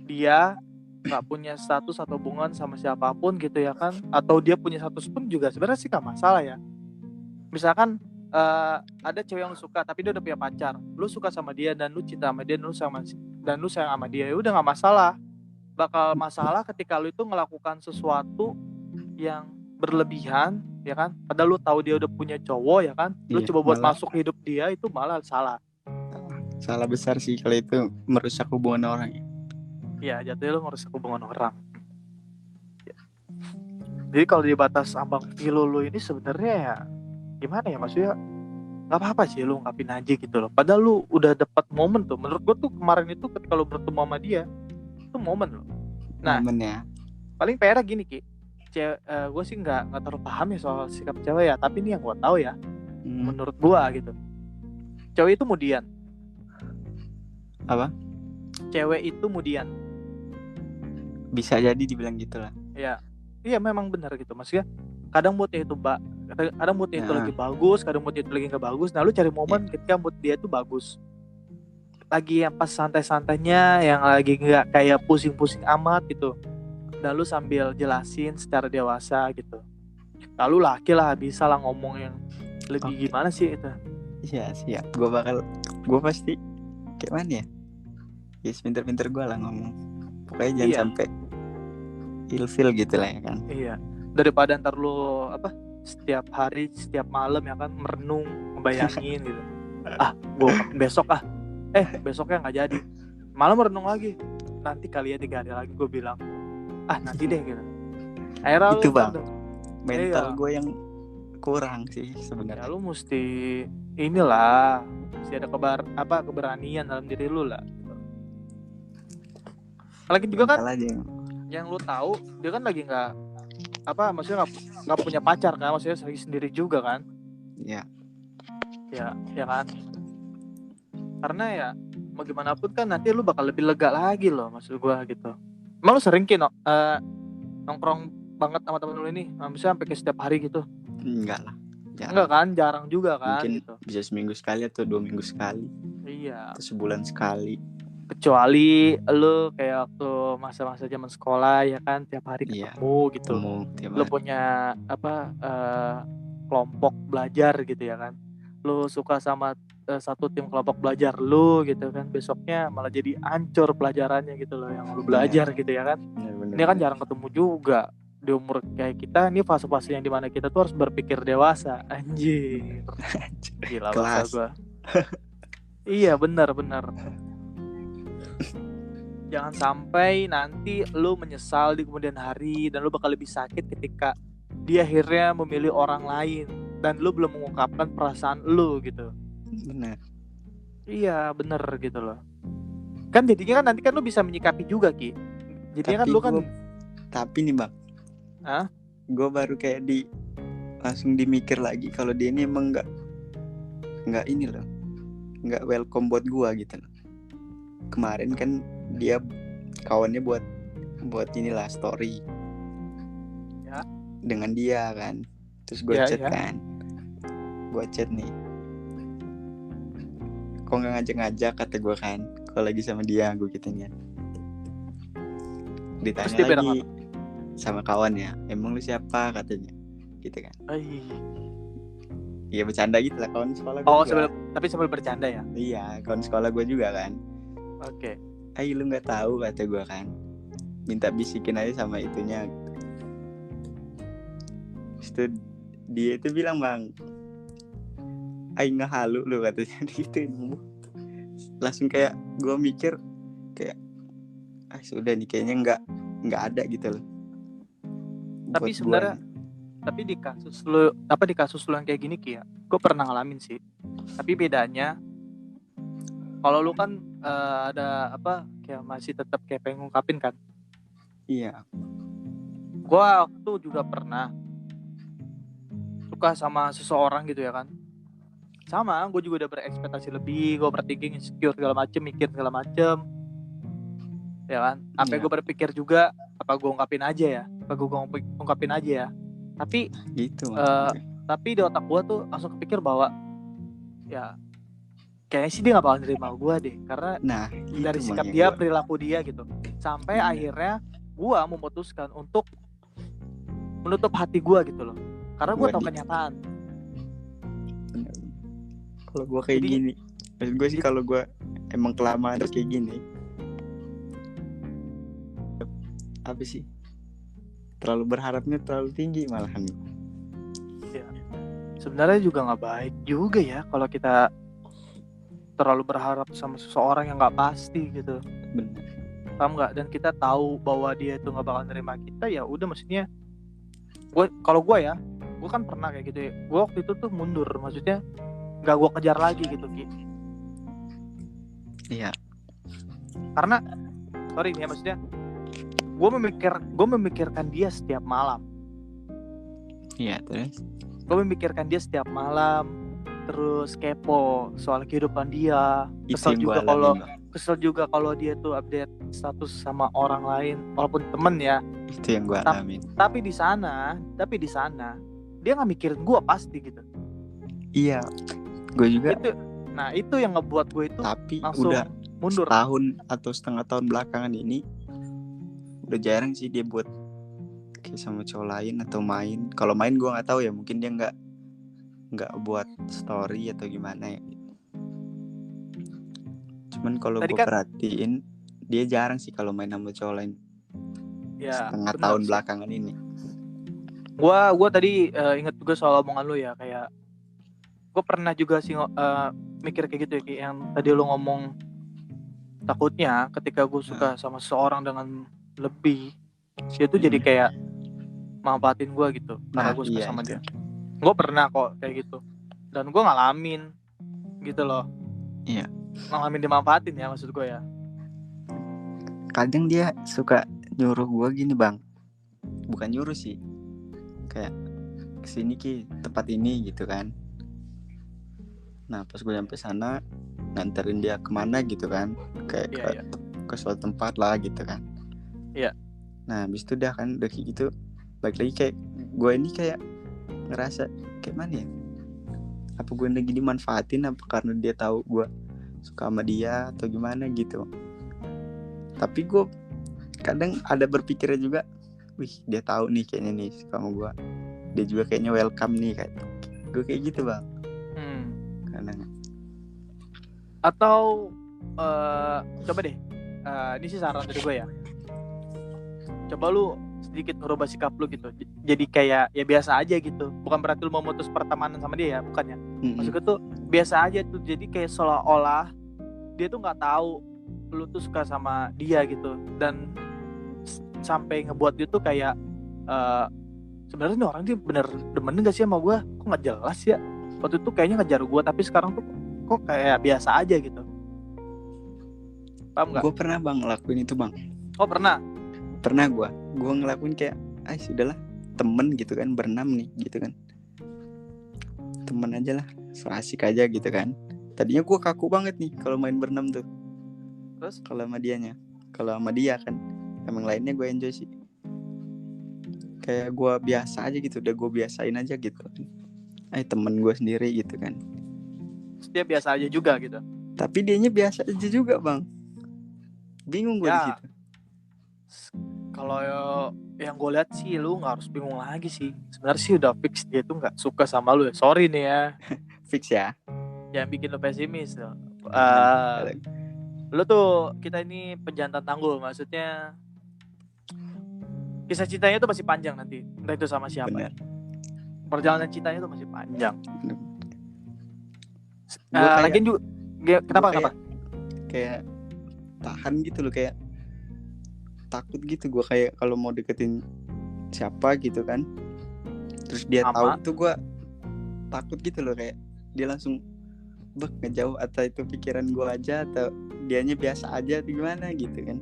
dia gak punya status atau hubungan sama siapapun gitu ya kan, atau dia punya status pun juga sebenarnya sih gak masalah ya. Misalkan ada cewek yang lu suka tapi dia udah punya pacar, lu suka sama dia dan lu cinta sama dia dan lu sayang sama dia, ya udah gak masalah. Bakal masalah ketika lu itu melakukan sesuatu yang berlebihan ya kan, padahal lu tahu dia udah punya cowok ya kan, lu coba buat masuk hidup dia, itu malah salah besar sih kalau itu merusak hubungan orang ya. Jatuhnya lu merusak hubungan orang ya. Jadi kalau di batas ambang pilu lu ini sebenarnya ya gimana ya, maksudnya nggak apa-apa sih lu ungkapin aja gitu loh, padahal lu udah dapat momen tuh. Menurut gua tuh kemarin itu ketika lu bertemu sama dia itu momen loh. Nah momennya paling PR gini Ki, gue sih nggak terlalu paham ya soal sikap cewek ya, tapi ini yang gue tahu ya, menurut gue gitu, cewek itu mudian. Apa? Cewek itu mudian. Bisa jadi dibilang gitulah. Iya memang benar gitu, maksudnya kadang moodnya itu lagi bagus, kadang moodnya itu lagi nggak bagus. Nah lu cari momen ketika mood dia itu bagus, lagi yang pas santai-santainya, yang lagi nggak kayak pusing-pusing amat gitu. Dan lu sambil jelasin secara dewasa gitu. Lalu laki lah bisa lah ngomong yang lebih gimana sih itu. Iya siap. Gue pasti kayak mana ya? Ya pinter-pinter gue lah ngomong. Pokoknya jangan sampai ilfil gitu lah ya kan. Iya. Daripada ntar lu setiap hari, setiap malam ya kan merenung, ngebayangin gitu. Gue besoknya nggak jadi. Malam merenung lagi. Nanti kali ya 3 hari lagi gue bilang. Nanti deh gitu. Akhirnya Itu lu kan bang, mental iya. gue yang kurang sih Ya sebenarnya. lu mesti inilah, mesti ada keberanian dalam diri lu lah gitu. Lagi juga kan Mental aja yang yang lu tahu dia kan lagi maksudnya nggak punya pacar kan, maksudnya sendiri juga kan. ya Ya kan, karena ya mau gimana pun kan nanti lu bakal lebih lega lagi loh, maksud gua gitu. Emang lu sering nongkrong banget sama temen lu ini, misalnya sampai ke setiap hari gitu? enggak lah, Enggak jarang. kan, jarang juga kan Mungkin gitu. bisa seminggu sekali atau 2 minggu sekali Iya, atau sebulan sekali. kecuali lu kayak waktu masa-masa zaman sekolah ya kan, tiap hari Iya, ketemu gitu. ketemu tiap Lu hari. punya kelompok belajar gitu ya kan, lu suka sama satu tim kelompok belajar lu gitu kan, besoknya malah jadi ancur pelajarannya gitu loh yang lu Bener, belajar gitu ya kan. bener, Ini kan bener. jarang ketemu juga di umur kayak kita. Ini fase-fase yang dimana kita tuh harus berpikir dewasa. Anjir, gila bahasa Kelas. gua. Iya, benar. Jangan sampai nanti lu menyesal di kemudian hari dan lu bakal lebih sakit ketika dia akhirnya memilih orang lain dan lu belum mengungkapkan perasaan lu gitu. Bener. Iya, bener gitu loh. Kan jadinya kan nanti kan lu bisa menyikapi juga, Ki. Jadinya kan Tapi lu kan tapi nih bang, Hah? gue baru kayak langsung dimikir lagi kalau dia ini emang nggak ini loh, nggak welcome buat gue gitu loh. Kemarin kan dia kawannya buat inilah story Ya. dengan dia kan, terus gue chat Ya. kan, gue chat nih, kok nggak ngajak-ngajak kata gue kan, kalau lagi sama dia gue gituin kan. Terus Ditanya dia bilang lagi apa? sama kawannya, emang lu siapa katanya, gitu kan. Iya bercanda gitu lah, kawan sekolah gue juga. Tapi sambil bercanda ya. Iya, kawan sekolah gue juga kan. Oke. Lu nggak tahu kata gue kan, minta bisikin aja sama itunya. Terus itu dia itu bilang bang, ngehalu lu katanya gitu. Langsung kayak gue mikir kayak sudah nih kayaknya nggak ada gitu loh. Tapi Buat sebenarnya gua. di kasus lu yang kayak gini, Ki ya, gue pernah ngalamin sih. Tapi bedanya kalau lu kan ada kayak masih tetap kayak pengen ngungkapin kan. Iya. Gue waktu juga pernah suka sama seseorang gitu ya kan. Sama, gue juga udah berekspektasi lebih, gue overthinking, insecure segala macem, mikir segala macem, ya kan. Sampai Iya. gue berpikir juga, apa gue ungkapin aja ya, tapi Gitu tapi di otak gue tuh langsung kepikir bahwa ya kayaknya sih dia gak bakal nerima gue deh, karena dari sikap dia, perilaku dia gitu. Sampai akhirnya gue memutuskan untuk menutup hati gue gitu loh, karena gue tahu kenyataan. Kalau gue kayak gini, maksud gue sih kalau gue emang kelamaan kayak gini, apa sih, terlalu berharapnya terlalu tinggi malahan. Ya, sebenarnya juga nggak baik juga ya kalau kita terlalu berharap sama seseorang yang nggak pasti gitu. Benar. Paham nggak? Dan kita tahu bahwa dia itu nggak bakal nerima kita, ya udah, maksudnya kalau gue kan pernah kayak gitu ya. Gue waktu itu tuh mundur, maksudnya nggak gue kejar lagi gitu, Ki. Iya. Karena sorry nih ya, maksudnya gue memikirkan dia setiap malam. Iya, terus Gue memikirkan dia setiap malam, terus kepo soal kehidupan dia. Kesel juga kalau dia tuh update status sama orang lain, walaupun temen ya. Itu yang gue alamin. Tapi di sana dia nggak mikirin gue pasti gitu. Iya, gue juga. Itu yang ngebuat gue itu tapi langsung udah mundur. Setahun atau setengah tahun belakangan ini udah jarang sih dia buat kayak sama cowok lain atau main. Kalau main gue nggak tahu ya, mungkin dia nggak buat story atau gimana ya. Cuman kalau gue perhatiin dia jarang sih kalau main sama cowok lain. Ya, setengah tahun sih. Belakangan ini. Gue tadi ingat juga soal omongan lu ya, kayak gue pernah juga sih mikir kayak gitu ya, kayak yang tadi lu ngomong, takutnya ketika gue suka sama seseorang dengan lebih, dia tuh jadi kayak manfaatin gue gitu karena Nah, gue suka iya sama itu. dia. Gue pernah kok kayak gitu, dan gue ngalamin gitu loh. Iya. Ngalamin dimanfaatin ya, maksud gue ya. Kadang dia suka nyuruh gue gini bang, bukan nyuruh sih, kayak kesini ki tempat ini gitu kan. Nah pas gue sampai sana nganterin dia kemana gitu kan, kayak Iya. ke suatu tempat lah gitu kan. Iya. Nah habis itu udah kan udah kayak gitu, balik lagi kayak gue ini kayak ngerasa kayak mana ya, apa gue lagi dimanfaatin apa karena dia tahu gue suka sama dia atau gimana gitu. Tapi gue kadang ada berpikirnya juga, wih dia tahu nih kayaknya nih suka sama gue, dia juga kayaknya welcome nih, kayak gue kayak gitu bang. Kadang. Atau coba deh, ini sih saran dari gue ya, coba lu sedikit ngerubah sikap lu gitu, jadi kayak ya biasa aja gitu. Bukan berarti lu mau mutus pertemanan sama dia ya, bukan ya. Maksudnya tuh biasa aja tuh, jadi kayak seolah-olah dia tuh nggak tahu lu tuh suka sama dia gitu, dan sampai ngebuat dia tuh kayak sebenarnya nih orang dia bener demen gak sih sama gue, kok nggak jelas ya, waktu itu kayaknya ngejar gue tapi sekarang tuh kok kayak biasa aja gitu. Paham nggak? Gue pernah bang ngelakuin itu bang. Oh pernah Gue ngelakuin kayak sudahlah temen gitu kan, berenam nih gitu kan, temen aja lah, so asik aja gitu kan. Tadinya gue kaku banget nih kalau main berenam tuh. Terus kalau sama dia kan emang lainnya gue enjoy sih, kayak gue biasa aja gitu, udah gue biasain aja gitu, temen gue sendiri gitu kan. dia biasa aja juga gitu. Tapi dianya biasa aja juga bang, bingung gue di situ. Kalau yang gue lihat sih lu nggak harus bingung lagi sih, sebenarnya sih udah fix dia tuh nggak suka sama lu ya. Sorry nih ya, Fix ya. jangan bikin lu pesimis loh. Lu tuh, kita ini pejantan tanggul, maksudnya kisah cintanya tuh masih panjang nanti, entah itu sama siapa. Bener. Perjalanan cintanya tuh masih panjang. Bener. Lagian juga kenapa? Kayak tahan gitu loh, kayak takut gitu gue, kayak kalau mau deketin siapa gitu kan, terus dia tahu tuh gue takut gitu loh, kayak dia langsung ngejauh, atau itu pikiran gue aja atau dianya biasa aja atau gimana gitu kan.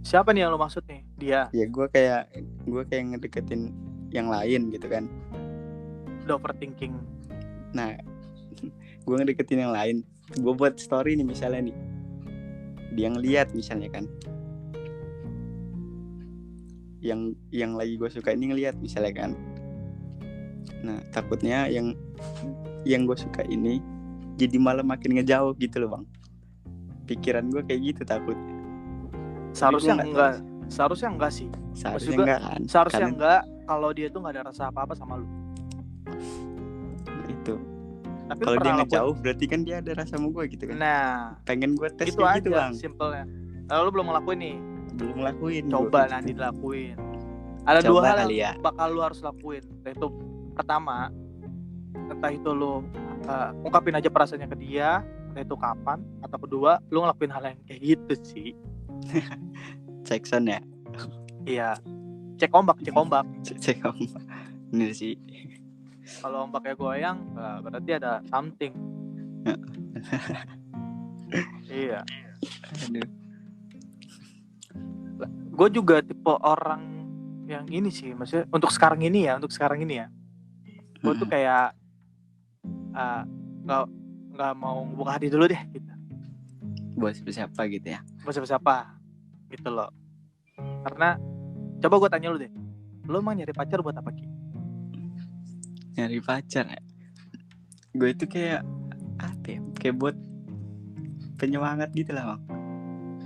Siapa nih yang lo maksud nih? Dia? Ya gue kayak ngedeketin yang lain gitu kan. Udah overthinking. Nah gue ngedeketin yang lain, gue buat story nih misalnya nih, dia ngeliat misalnya kan, yang lagi gue suka ini ngeliat misalnya kan. Nah takutnya yang gue suka ini jadi malah makin ngejauh gitu loh bang. Pikiran gue kayak gitu takutnya. Seharusnya enggak. Seharusnya enggak sih. Seharusnya enggak kan. Seharusnya enggak kalau dia tuh nggak ada rasa apa-apa sama lu. Itu. Tapi kalau dia ngejauh berarti kan dia ada rasa sama gue gitu kan. Nah, pengen gue tes gitu kayak aja, gitu bang. simpelnya. Lalu lu belum ngelakuin nih? Belum ngelakuin. Coba nanti dilakuin. Ada coba 2 hal yang bakal lu harus lakuin. Yaitu pertama, entah itu lu ungkapin aja perasaannya ke dia, entah itu kapan, atau kedua lu ngelakuin hal yang kayak gitu sih. Cek sound ya. Iya. Cek ombak. Cek ombak. Bener sih. Kalau ombaknya goyang, berarti ada something. Iya. Aduh. Gue juga tipe orang yang ini sih, maksudnya untuk sekarang ini ya. Gue tuh kayak nggak mau buka hati dulu deh gitu. Buat siapa gitu ya? Buat siapa gitu loh. Karena coba gue tanya lu deh, lu emang nyari pacar buat apa Ki? Nyari pacar ya? Gue itu kayak apa ya? Kayak buat penyemangat gitu lah bang.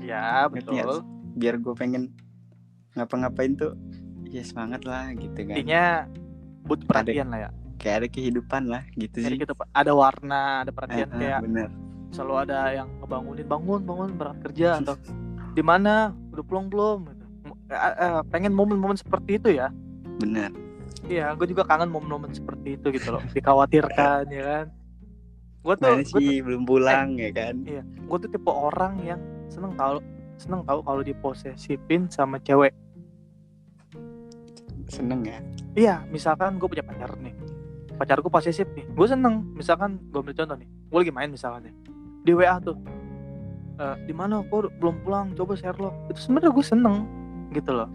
Ya betul. Biar gue pengen ngapa-ngapain tuh ya semangat lah gitu kan. Intinya butuh perhatian lah ya. Kayak ada kehidupan lah gitu sih. Ada warna, ada perhatian, kayak bener. Selalu ada yang ngebangunin, bangun berangkat kerja, atau di mana udah pulang belum gitu. Pengen momen-momen seperti itu ya. Bener. Iya, gue juga kangen momen-momen seperti itu gitu loh. Dikhawatirkan ya kan. Gue belum pulang ya kan. Iya, gue tuh tipe orang yang seneng tahu kalau diposesifin sama cewek. seneng ya. Iya, misalkan gue punya pacar nih, pacarku posesif nih, gue seneng. Misalkan gue ambil contoh nih, gue lagi main misalkan ya, di WA tuh, di mana kok belum pulang, coba share lo. Itu sebenarnya gue seneng gitu loh.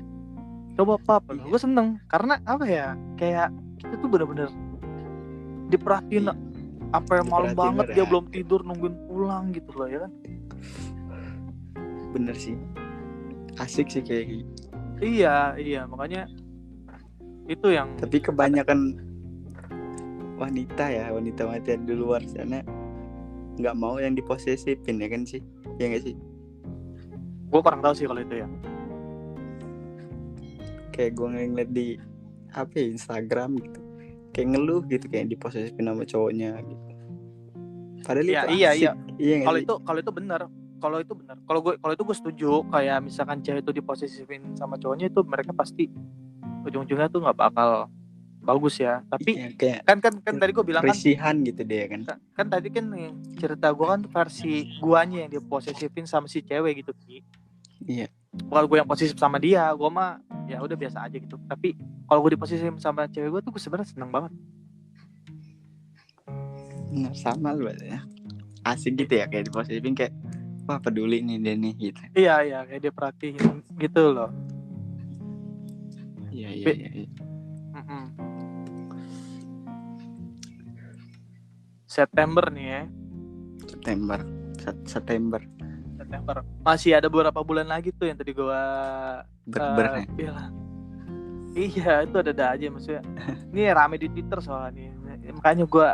Coba pap, gue seneng karena apa ya, kayak kita tuh bener-bener diperhatiin. Apa yang malam Diperhatiin banget dia ya. belum tidur nungguin pulang gitu loh ya kan. Bener sih, asik sih kayak gitu. Iya makanya itu yang. Tapi kebanyakan wanita di luar sana nggak mau yang diposesifin ya kan sih, ya nggak sih? Gue kurang tahu sih kalau itu ya. Kayak gue ngeliat di apa ya, Instagram gitu, kayak ngeluh gitu kayak diposesifin sama cowoknya gitu. Padahal Iya, itu iya, asik. iya. Iya nggak sih? Kalau itu benar. Kalau itu gue setuju. Kayak misalkan cewek itu diposesifin sama cowoknya, itu mereka pasti ujung-ujungnya tuh nggak bakal bagus ya. Tapi Iya, kayak kan tadi gue bilang kan, risihan gitu deh kan. kan tadi kan cerita gue kan versi guanya yang diposesifin sama si cewek gitu Ki. Iya. Bukan gue yang posesif sama dia, gue mah ya udah biasa aja gitu. Tapi kalau gue diposesifin sama cewek gue tuh gue sebenarnya seneng banget. Nah, sama lu ya. Asik gitu ya kayak diposesifin, kayak wah peduli nih dia nih gitu. Iya kayak dia perhatiin gitu loh. Iya. Mm-mm. September nih ya. September. Masih ada beberapa bulan lagi tuh yang tadi gua Ber bilang. Iya, itu ada aja maksudnya. Ini rame di Twitter soalnya nih. Makanya gua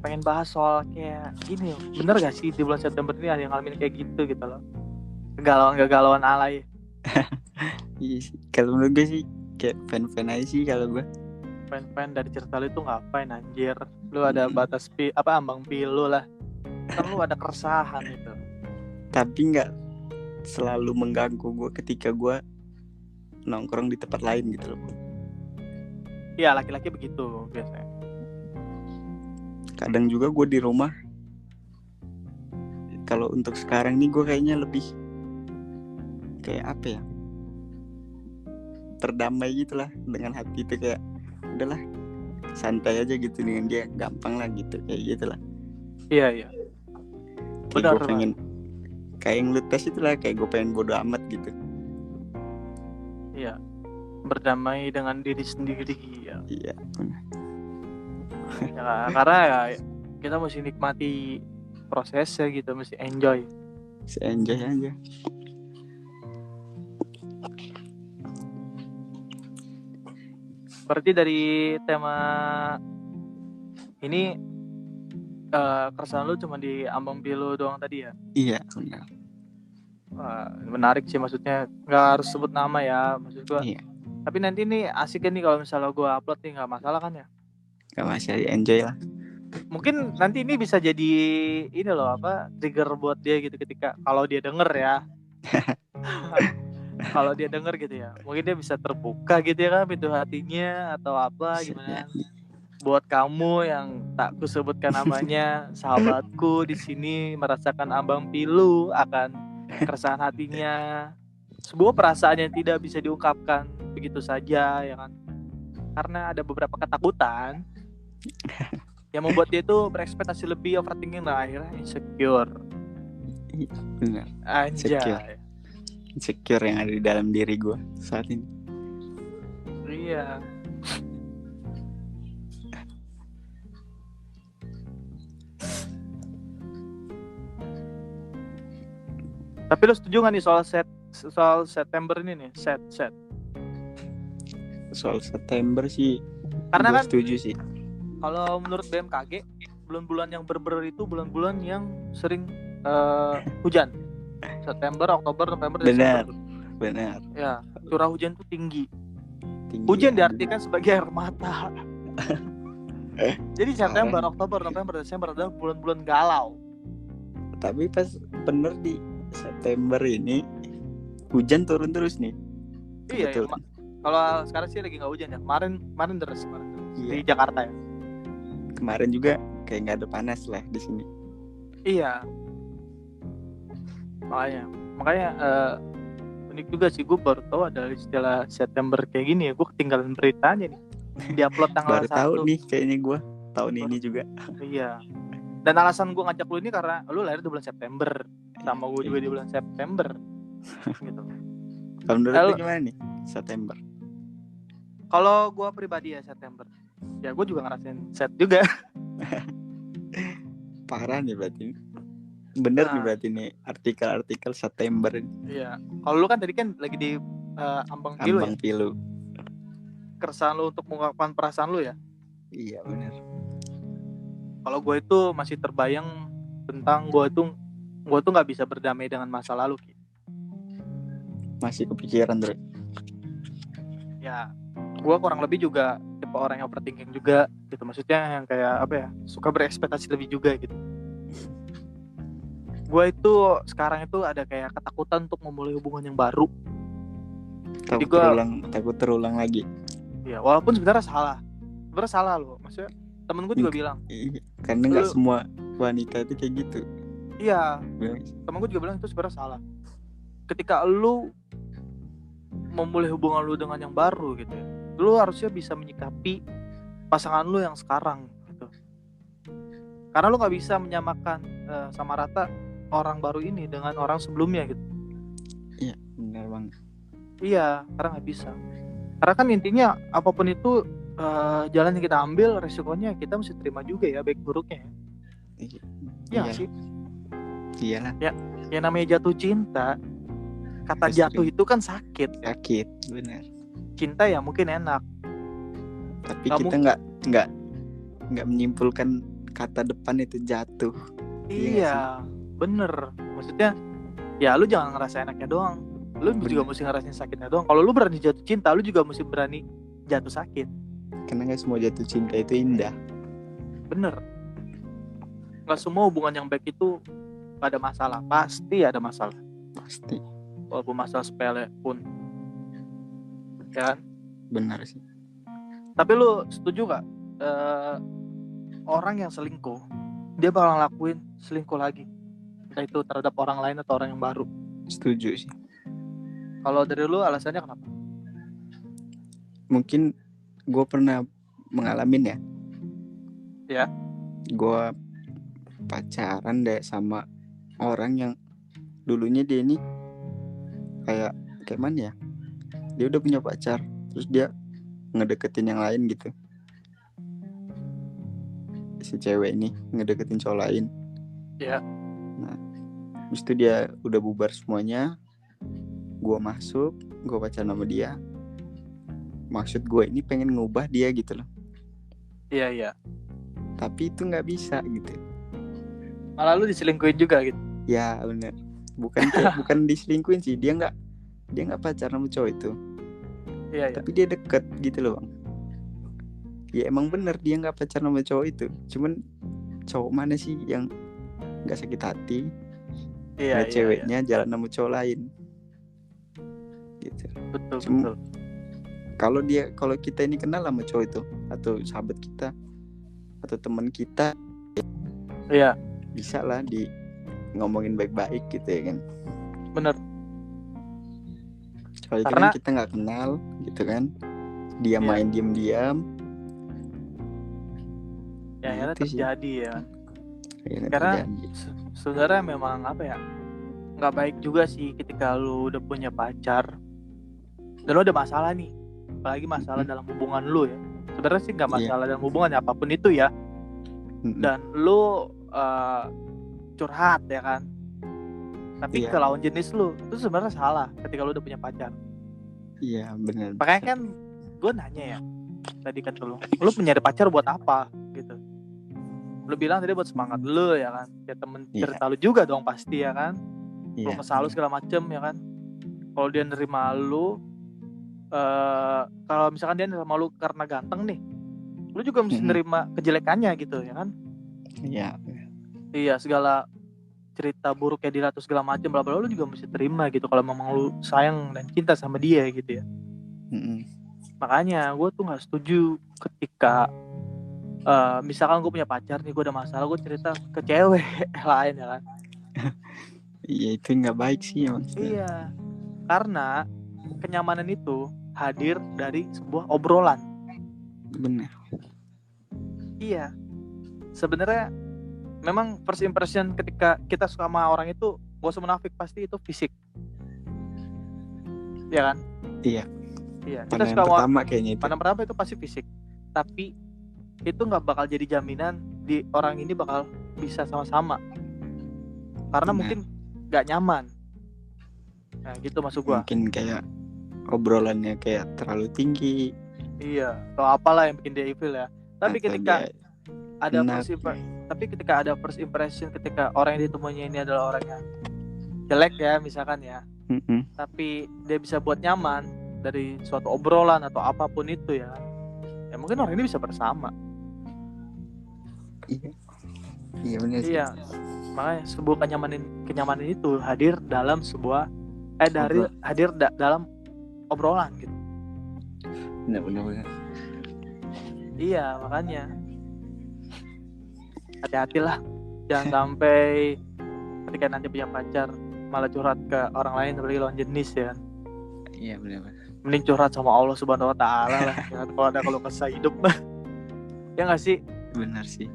pengen bahas soal kayak gini. Bener gak sih di bulan September ini ada yang ngalamin kayak gitu loh. Kegalauan alay. Iya sih. Kalau menurut gue sih kayak fan aja sih kalau gue. Fan dari cerita lu itu ngapain anjir? Lu ada batas ambang pilu lah. Kan lu ada keresahan itu. Tapi nggak selalu mengganggu gue ketika gue nongkrong di tempat lain gitu loh. Iya, laki-laki begitu biasanya. Kadang juga gue di rumah. Kalau untuk sekarang nih gue kayaknya lebih kayak apa ya, terdamai gitulah dengan hati itu, kayak udahlah santai aja gitu dengan dia, gampang lah gitu, kayak gitulah. Iya. Kayak gue pengen kayak yang lu tes itulah, kayak gue pengen bodo amat gitu. Iya, berdamai dengan diri sendiri ya. Iya. Ya, karena ya kita mesti nikmati prosesnya gitu, mesti enjoy. Enjoy aja. Berarti dari tema ini keresahan lu cuma di ambang pilu doang tadi ya? Iya, benar. Menarik sih, maksudnya nggak harus sebut nama ya, maksud gua. Iya. Tapi nanti nih asik nih kalau misalnya gua upload nih, nggak masalah kan ya? Gak masalah, enjoy lah. Mungkin nanti ini bisa jadi ini loh, trigger buat dia gitu, ketika kalau dia denger ya. Kalau dia denger gitu ya, mungkin dia bisa terbuka gitu ya kan pintu hatinya atau apa gimana. Buat kamu yang tak kusebutkan namanya, sahabatku di sini merasakan ambang pilu akan keresahan hatinya, sebuah perasaan yang tidak bisa diungkapkan begitu saja ya kan, karena ada beberapa ketakutan yang membuat dia itu berekspektasi lebih, overthinking, dan akhirnya insecure. Benar. Anjay. Insecure yang ada di dalam diri gue saat ini. Iya. Tapi lo setuju gak nih soal September ini nih, set? Soal September sih, karena gue kan setuju sih. Kalau menurut BMKG, bulan-bulan yang berber itu bulan-bulan yang sering hujan. September, Oktober, November, Desember. Benar. Ya, curah hujan tuh tinggi. Hujan diartikan sebagai air mata. Jadi September, Oktober, November, Desember adalah bulan-bulan galau. Tapi pas bener di September ini hujan turun terus nih. Iya. Kalau sekarang sih lagi nggak hujan ya. Kemarin deras di Jakarta ya. Kemarin juga kayak nggak ada panas lah di sini. Iya. Makanya unik juga sih, gue baru tahu ada istilah September kayak gini ya. Gue ketinggalan beritanya nih, diupload tanggal Baru tahu 1. nih kayaknya gue tahun ini juga. Iya. Dan alasan gue ngajak lu ini karena lu lahir di bulan September, sama gue juga di bulan September gitu. Kalau menurut lu gimana nih September? Kalau gue pribadi ya September, ya gue juga ngerasain set juga. Parah nih berarti. Bener nih berarti nih artikel-artikel September. Iya. Kalau lu kan tadi kan lagi di ambang pilu Ambang pilu. Keresahan lu untuk mengungkapkan perasaan lu ya. Iya benar. Kalau gue itu masih terbayang tentang gue tuh nggak bisa berdamai dengan masa lalu. Masih kepikiran terus. Ya, gue kurang lebih juga tipe orang yang overthinking juga gitu. Maksudnya yang kayak apa ya, suka berekspektasi lebih juga gitu. Gue itu sekarang itu ada kayak ketakutan untuk memulai hubungan yang baru. Takut terulang lagi. Ya, walaupun sebenarnya salah loh. Maksudnya temen gue juga bilang. Iya, karena nggak semua wanita itu kayak gitu. Iya. Temen gue juga bilang itu sebenarnya salah. Ketika lu memulai hubungan lu dengan yang baru gitu ya, lu harusnya bisa menyikapi pasangan lu yang sekarang gitu. Karena lu nggak bisa menyamakan sama rata orang baru ini dengan orang sebelumnya gitu. Iya, benar banget. Iya, karena nggak bisa. Karena kan intinya apapun itu jalan yang kita ambil, resikonya kita mesti terima juga ya, baik buruknya. Iya sih. Iyalah. Ya, yang namanya jatuh cinta, kata jatuh itu kan sakit. Sakit, benar. Cinta ya mungkin enak. Tapi kita nggak menyimpulkan kata depan itu jatuh. Iya, bener. Maksudnya, ya lu jangan ngerasa enaknya doang. Lu juga mesti ngerasain sakitnya doang. Kalau lu berani jatuh cinta, lu juga mesti berani jatuh sakit. Karena nggak semua jatuh cinta itu indah. Bener. Nggak semua hubungan yang baik itu ada masalah. Pasti ada masalah. Pasti. Walaupun masalah sepele pun. Ya kan? Benar sih. Tapi lu setuju gak orang yang selingkuh, dia bakal ngelakuin selingkuh lagi, entah itu terhadap orang lain atau orang yang baru? Setuju sih. Kalau dari lu alasannya kenapa? Mungkin gue pernah mengalamin ya. Ya. Gue pacaran deh sama orang yang dulunya dia ini kayak mana ya? Dia udah punya pacar, terus dia ngedeketin yang lain gitu. Si cewek ini ngedeketin cowok lain. Ya. Nah, habis itu dia udah bubar semuanya. Gue masuk, gue pacaran sama dia. Maksud gue ini pengen ngubah dia gitu loh. Iya. Tapi itu nggak bisa gitu. Malah lu diselingkuhin juga gitu. Ya benar. Bukan diselingkuhin sih, dia nggak pacaran sama cowok itu. Iya. Tapi dia deket gitu loh bang. Ya emang bener dia nggak pacaran sama cowok itu. Cuman cowok mana sih yang nggak sakit hati? Iya. Ceweknya jalan sama cowok lain. Gitu. Betul. Kalau kita ini kenal sama cowok itu atau sahabat kita atau teman kita, iya, bisa lah di ngomongin baik-baik gitu ya kan. Bener. Kalau karena kita nggak kenal gitu kan, dia main diam-diam. Ya akhirnya terjadi ya. Akhirnya karena terjadi. Sebenarnya memang apa ya, nggak baik juga sih ketika lu udah punya pacar dan lu ada masalah nih, apalagi masalah dalam hubungan lu ya. Sebenarnya sih nggak masalah dalam hubungan apapun itu ya. Dan lu curhat ya kan, tapi ke lawan jenis lu itu sebenarnya salah ketika lu udah punya pacar. Iya benar. Makanya kan gue nanya ya tadi kan lu punya pacar buat apa gitu. Lu bilang tadi buat semangat lu ya kan, ya temen cerita lu juga dong pasti ya kan. Lu kesal lu segala macem ya kan. Kalau dia nerima lu, kalau misalkan dia nerima lu karena ganteng nih, lu juga mesti nerima kejelekannya gitu ya kan. Iya, segala cerita buruknya dia atau segala macam bla bla lu juga mesti terima gitu kalau memang lu sayang dan cinta sama dia gitu ya. Makanya gue tuh nggak setuju ketika misalkan gue punya pacar nih, gue ada masalah, gue cerita ke cewek lain ya kan. Iya itu nggak baik sih emang. Iya, Karena kenyamanan itu hadir dari sebuah obrolan. Bener. Iya. Sebenarnya memang first impression ketika kita suka sama orang itu gak usah munafik, pasti itu fisik. Iya kan? Iya. Iya. Kita Pandangan suka sama pertama kayaknya itu. pandang pertama itu pasti fisik. Tapi itu nggak bakal jadi jaminan di orang ini bakal bisa sama-sama. Karena Benar. mungkin nggak nyaman. Nah gitu maksud gua. Mungkin kayak obrolannya kayak terlalu tinggi. Iya. Atau apalah yang bikin dia evil ya. Tapi atau ketika dia ada enak. first impression ketika orang yang ditemuinya ini adalah orang yang jelek ya misalkan ya, tapi dia bisa buat nyaman dari suatu obrolan atau apapun itu ya mungkin orang ini bisa bersama. Iya benar sih. Iya, makanya sebuah kenyamanan itu hadir dalam sebuah dalam obrolan gitu. Benar. Iya, makanya hati-hatilah, jangan sampai ketika nanti punya pacar malah curhat ke orang lain apalagi lawan jenis ya. Iya benar. Mending curhat sama Allah Subhanahu Wa Taala lah. Kalau ada keluh kesah hidup mah, ya nggak sih? Benar sih.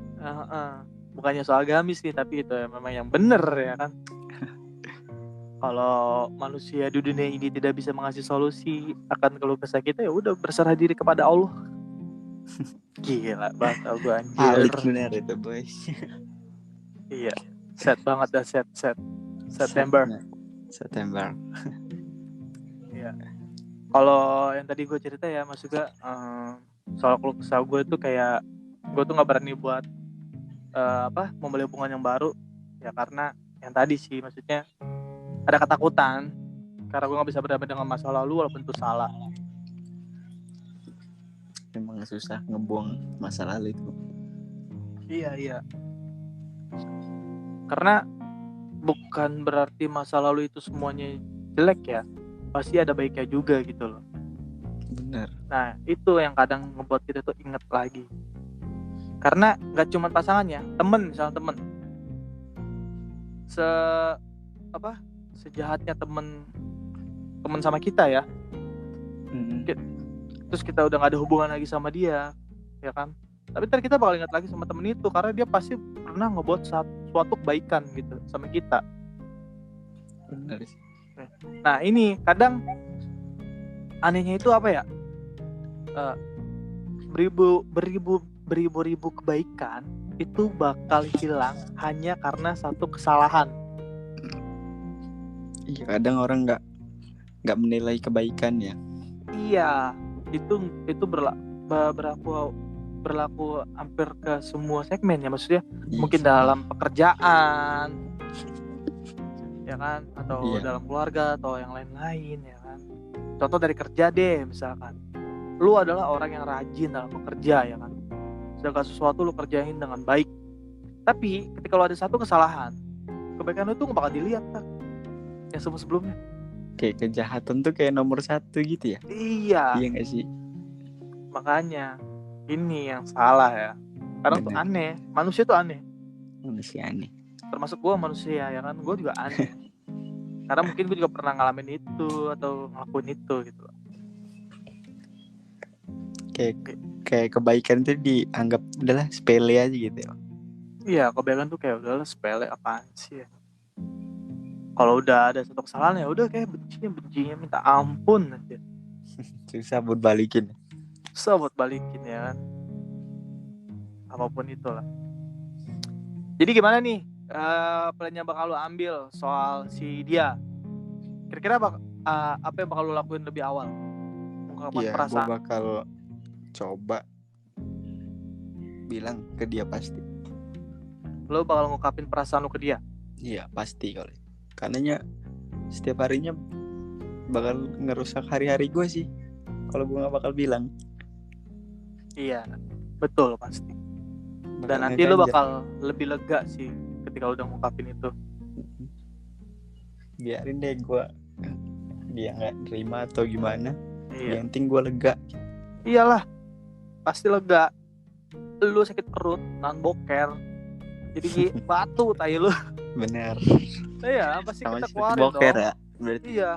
Bukannya soal agamis nih, tapi itu memang yang benar ya kan. Kalau manusia di dunia ini tidak bisa mengasih solusi akan keluh kesah kita, ya udah berserah diri kepada Allah. Gila bahasa gue anjir. Alik benar itu boy. Iya, set banget dah set September. Iya. Kalau yang tadi gue cerita ya maksudnya soal keluh kesah gue itu kayak gue tuh nggak berani buat memulai hubungan yang baru ya karena yang tadi sih maksudnya ada ketakutan karena gue nggak bisa berdamai dengan masa lalu walaupun itu salah. Memang susah ngebuang masa lalu itu. Iya. Karena bukan berarti masa lalu itu semuanya jelek ya, pasti ada baiknya juga gitu loh. Benar. Nah itu yang kadang ngebuat kita tuh inget lagi. Karena nggak cuma pasangannya, misalnya temen, sejahatnya temen sama kita ya. Terus kita udah nggak ada hubungan lagi sama dia, ya kan? Tapi ntar kita bakal ingat lagi sama temen itu karena dia pasti pernah ngebuat suatu kebaikan gitu sama kita. Benar. Nah ini kadang anehnya itu apa ya? Beribu-ribu kebaikan itu bakal hilang hanya karena satu kesalahan. Iya, kadang orang nggak menilai kebaikan ya. Iya, itu berlaku hampir ke semua segmen ya, maksudnya mungkin dalam pekerjaan ya kan, atau dalam keluarga atau yang lain-lain ya kan. Contoh dari kerja deh, misalkan lu adalah orang yang rajin dalam bekerja ya kan, segala sesuatu lu kerjain dengan baik, tapi ketika lu ada satu kesalahan, kebaikan lu tuh gak bakal dilihat kan yang sebelumnya. Kayak kejahatan tuh kayak nomor 1 gitu ya. Iya gak sih? Makanya ini yang salah ya. Karena tuh aneh, manusia tuh aneh. Termasuk gue manusia ya kan, gue juga aneh. Karena mungkin gue juga pernah ngalamin itu atau ngelakuin itu gitu. Kayak kebaikan itu dianggap udahlah sepele aja gitu ya. Iya, kebaikan tuh kayak udahlah sepele, apaan sih ya. Kalau udah ada satu kesalahan ya udah kayak bencinya minta ampun aja. Susah buat balikin ya kan. Apapun itulah. Jadi gimana nih plan yang bakal lu ambil soal si dia? Kira-kira apa yang bakal lu lakuin lebih awal? Mengungkapkan perasaan. Gue bakal coba bilang ke dia pasti. Lu bakal ngungkapin perasaan lu ke dia? Iya pasti kali. Karenanya setiap harinya bakal ngerusak hari-hari gue sih kalau gue nggak bakal bilang. Iya betul pasti. Dan nanti lu bakal lebih lega sih ketika lu udah ngungkapin itu. Biarin deh dia nggak terima atau gimana. Iya. Yang penting gue lega. Iyalah pasti lega. Lu sakit perut, nahan boker, jadi batu tai lu. Bener. Iya pasti sama kita keluarin boker dong. Ya berarti. Iya.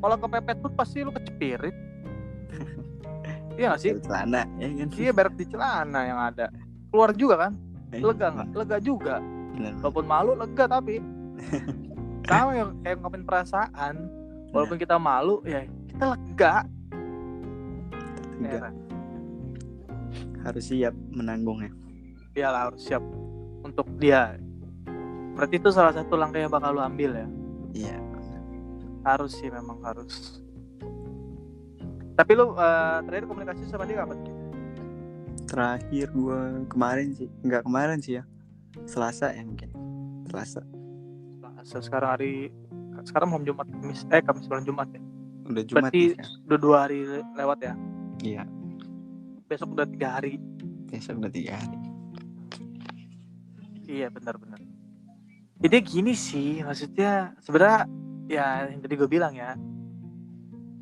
Kalau kepepet pun pasti lu kecepirit. Iya gak sih? Dari celana ya kan. Iya, berak di celana yang ada. Keluar juga kan? Lega nggak? Lega juga. Bener. Walaupun malu lega tapi sama yang kayak ngomongin perasaan. Walaupun kita malu ya kita lega. Enggak. Harus siap menanggungnya. Iyalah, harus siap untuk dia. Berarti itu salah satu langkah yang bakal lu ambil ya. Iya. Harus sih, memang harus. Tapi lu terakhir komunikasi sama dia kapan? Terakhir gue kemarin sih, nggak kemarin sih ya, Selasa ya mungkin. Selasa. Sekarang malam Jumat, Kamis malam Jumat ya. Udah Jumat. Berarti ya. udah 2 hari lewat ya. Iya. Besok udah 3 hari. Besok udah 3 hari. Iya, benar-benar. Jadi gini sih, maksudnya sebenarnya ya yang tadi gue bilang ya.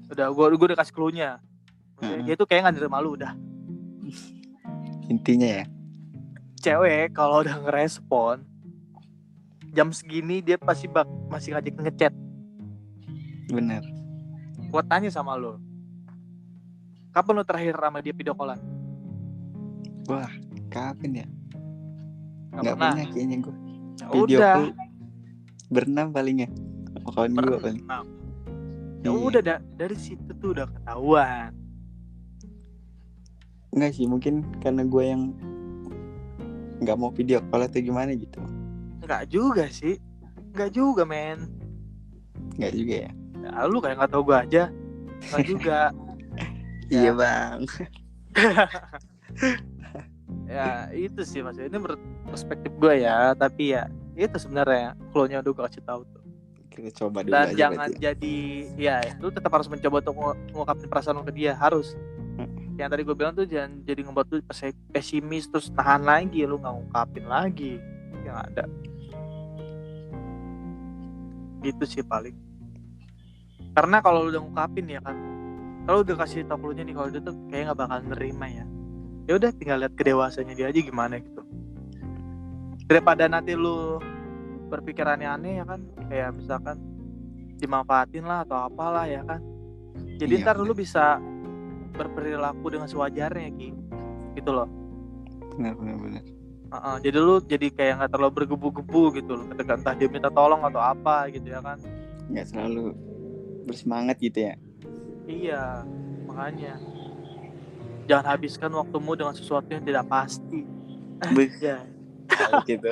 Gue udah kasih clue-nya. Dia tuh kayak nggak nerima lu udah. Intinya ya. Cewek kalau udah ngerespon jam segini dia pasti masih ngajakin ngechat. Bener. Gua tanya sama lo, kapan lo terakhir sama dia video callan? Wah, kapan ya? Nggak Nggak pernah kayaknya gue. Video udah. call berenam paling ya. Kawan gue paling. Ya udah dari situ tuh udah ketahuan. Enggak sih, mungkin karena gue yang nggak mau video call atau gimana gitu. Enggak juga sih. Enggak juga, men. Enggak juga ya. Ya, lu kayak nggak tahu gue aja. Enggak juga. Iya bang. Ya itu sih maksudnya, ini menurut perspektif gue ya. Tapi ya itu sebenarnya clue-nya udah gue kasih tahu tuh. Kita coba dulu Dan aja jangan berarti. jadi ya lu tetap harus mencoba untuk mengungkapkan perasaan lu ke dia, harus. Yang tadi gue bilang tuh jangan jadi ngebuat lu pesimis terus nahan lagi, lu nggak ngungkapin lagi yang ada. Gitu sih paling. Karena kalau lu udah ngungkapin ya kan, kalau udah kasih tau clue-nya nih, kalau dia tuh kayak nggak bakal nerima ya. Ya udah tinggal lihat kedewasanya dia aja gimana gitu. Daripada nanti lu berpikirannya aneh ya kan, kayak misalkan dimanfaatin lah atau apalah ya kan. Jadi ntar lu bisa berperilaku dengan sewajarnya gitu loh. Benar. Jadi lu jadi kayak nggak terlalu bergebu-gebu gitu loh, ketika entah dia minta tolong atau apa gitu ya kan. Nggak selalu bersemangat gitu ya. Iya, makanya jangan habiskan waktumu dengan sesuatu yang tidak pasti. Ya. Gitu.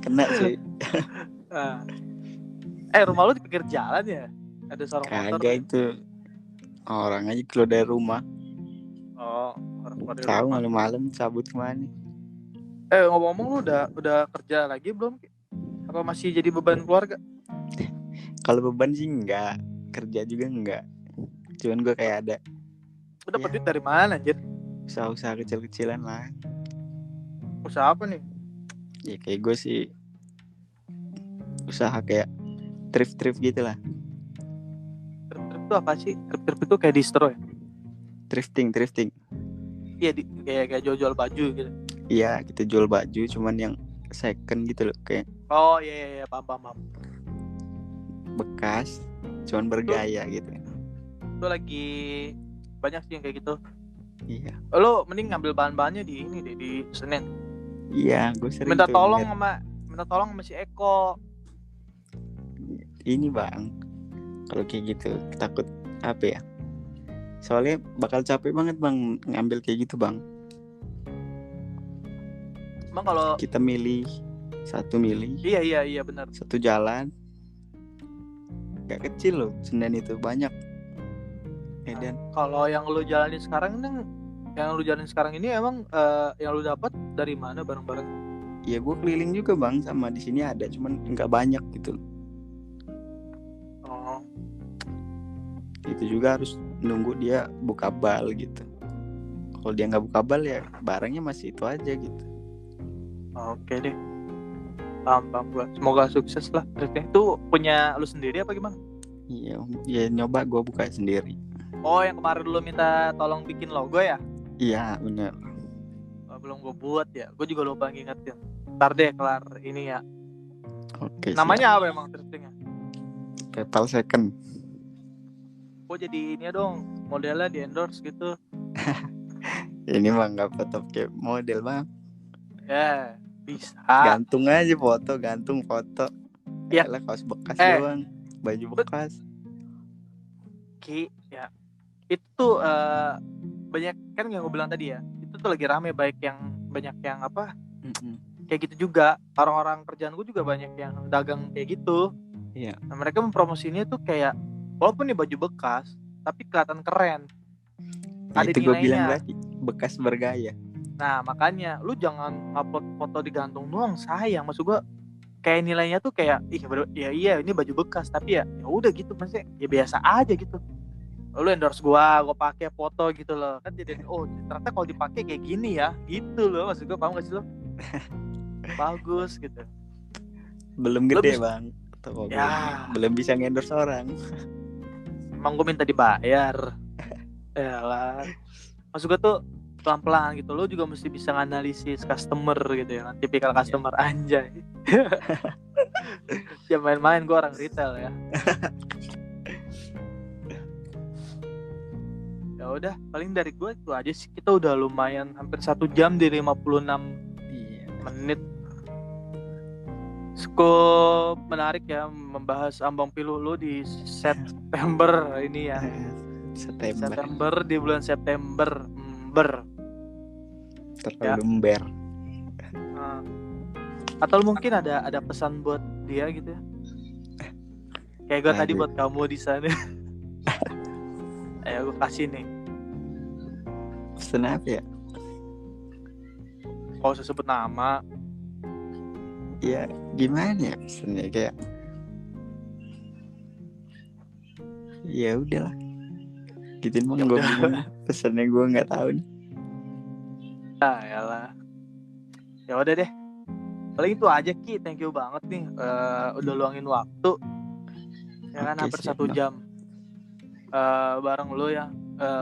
Kena sih. Rumah lu di pinggir jalan ya? Ada seorang motor? Kagak itu. Orang aja keluar dari rumah. Oh, orang keluar dari tahu rumah. malam-malam cabut kemana? Ngomong-ngomong lu udah kerja lagi belum? Apa masih jadi beban keluarga? Kalau beban sih enggak, kerja juga enggak. Cuman gue kayak ada. Lu dapet duit dari mana anjir? Usaha-usaha kecil-kecilan lah. Usaha apa nih? Ya kayak gue sih usaha kayak thrift gitu lah. Thrift itu apa sih? Thrift itu kayak distro ya? Thrifting. Iya, kayak jual baju gitu. Iya, kita jual baju cuman yang second gitu loh, kayak. Oh iya, paham. Bekas, cuman bergaya gitu. Itu lagi banyak sih yang kayak gitu. Iya. Lo mending ngambil bahan-bahannya di ini deh, di Senin. Iya, gue sering minta tuh tolong liat. sama si Eko. Ini bang, kalau kayak gitu takut apa ya? Soalnya bakal capek banget bang ngambil kayak gitu bang. Emang kalau kita milih satu milih. Iya benar. Satu jalan. Gak kecil loh, Senen itu banyak. Dan kalau yang lu jalanin sekarang ini emang yang lu dapat dari mana barang-barang? Ya gue keliling juga bang, sama di sini ada, cuman nggak banyak gitu. Oh. Itu juga harus nunggu dia buka bal gitu. Kalau dia nggak buka bal ya barangnya masih itu aja gitu. Oke deh. Paham gue. Semoga sukses lah. Itu punya lu sendiri apa gimana? Iya, ya nyoba gue buka sendiri. Oh, yang kemarin lu minta tolong bikin logo ya? Iya, benar. Belum gue buat ya. Gue juga lupa ngingetin. Ntar deh kelar ini ya. Oke. Namanya siap. apa emang thriftingnya? PayPal second. Gue jadi ini dong, modelnya di endorse gitu. Ini mah nggak foto kayak model bang. Ya, bisa. Gantung aja foto, gantung foto. Ya. Yalah kaos bekas Eh. doang, baju bekas. Ki, ya. Itu tuh banyak kan yang gue bilang tadi ya. Itu tuh lagi rame banyak yang apa? Kayak gitu juga. Orang-orang kerjaan gue juga banyak yang dagang kayak gitu. Iya. Nah, mereka mempromosinya tuh kayak walaupun nih baju bekas, tapi kelihatan keren. Nah, Ada itu gue bilang nilainya. tadi, bekas bergaya. Nah, makanya lu jangan upload foto digantung doang, sayang. Maksud gue kayak nilainya tuh kayak ya iya ini baju bekas, tapi ya udah gitu, maksudnya ya biasa aja gitu. Lu endorse gua pakai foto gitu loh. Kan jadi ternyata kalau dipakai kayak gini ya, gitu loh. Maksud gua, paham gak sih lo? Bagus gitu. Belum gede bang. Toko Ya. belum bisa ngendorse orang. Emang gue minta dibayar. Yalah. Maksud gue tuh pelan-pelan gitu. Lo juga mesti bisa nganalisis customer gitu ya. Tipikal customer anjay. Jangan main-main, gue orang retail ya. Ya udah, paling dari gue itu aja sih. Kita udah lumayan hampir 1 jam di 56 menit. Cukup menarik ya membahas ambang pilu lu di September ini ya. September di bulan September terlalu ember. Atau mungkin ada pesan buat dia gitu ya. Kayak gue tadi buat kamu di sana. Ayo gue kasih nih. Pesan apa ya? Kalau usah sebut nama. Ya gimana ya pesannya, kayak ya udahlah gituin mah. Gue pesannya gue nggak tahu nih. Yalah. Ya udah deh. Paling itu aja Ki, thank you banget nih udah luangin waktu. Ya kan hampir 1 jam bareng lu ya.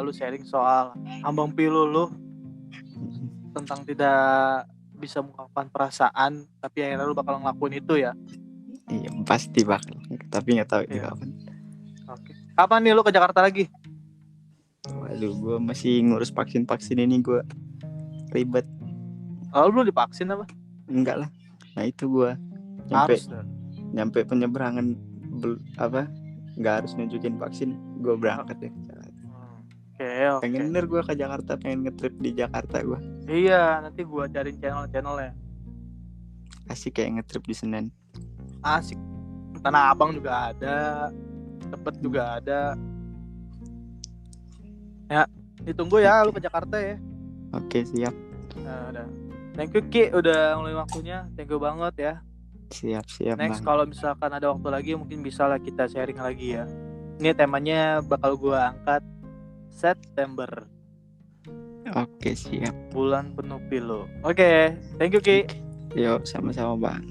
Lu sharing soal ambang pilu lu tentang tidak bisa mengungkapkan perasaan, tapi akhirnya lu bakal ngelakuin itu ya. Iya pasti bakal, tapi nggak tahu kapan. Oke. Kapan nih lu ke Jakarta lagi? Waduh, gue masih ngurus vaksin ini, gue ribet. Lu belum divaksin apa? Enggak lah. Nah itu gue nyampe penyeberangan nggak harus nunjukin vaksin, gue berangkat deh. Oke. Pengen gue ke Jakarta, pengen ngetrip di Jakarta gue. Iya, nanti gue cariin channel-channelnya. Asik kayak ngetrip di Senen. Asik. Tanah Abang juga ada, Tebet juga ada. Ya, ditunggu ya lu ke Jakarta ya. Oke, siap. Nah, udah. Thank you Ki, udah ngeluangin waktunya. Thank you banget ya. Siap Next bang. kalau misalkan ada waktu lagi mungkin bisa lah kita sharing lagi ya. Ini temanya bakal gue angkat September. Oke, siap. Bulan penuh pilu. Oke, thank you Ki. Yuk, sama-sama bang.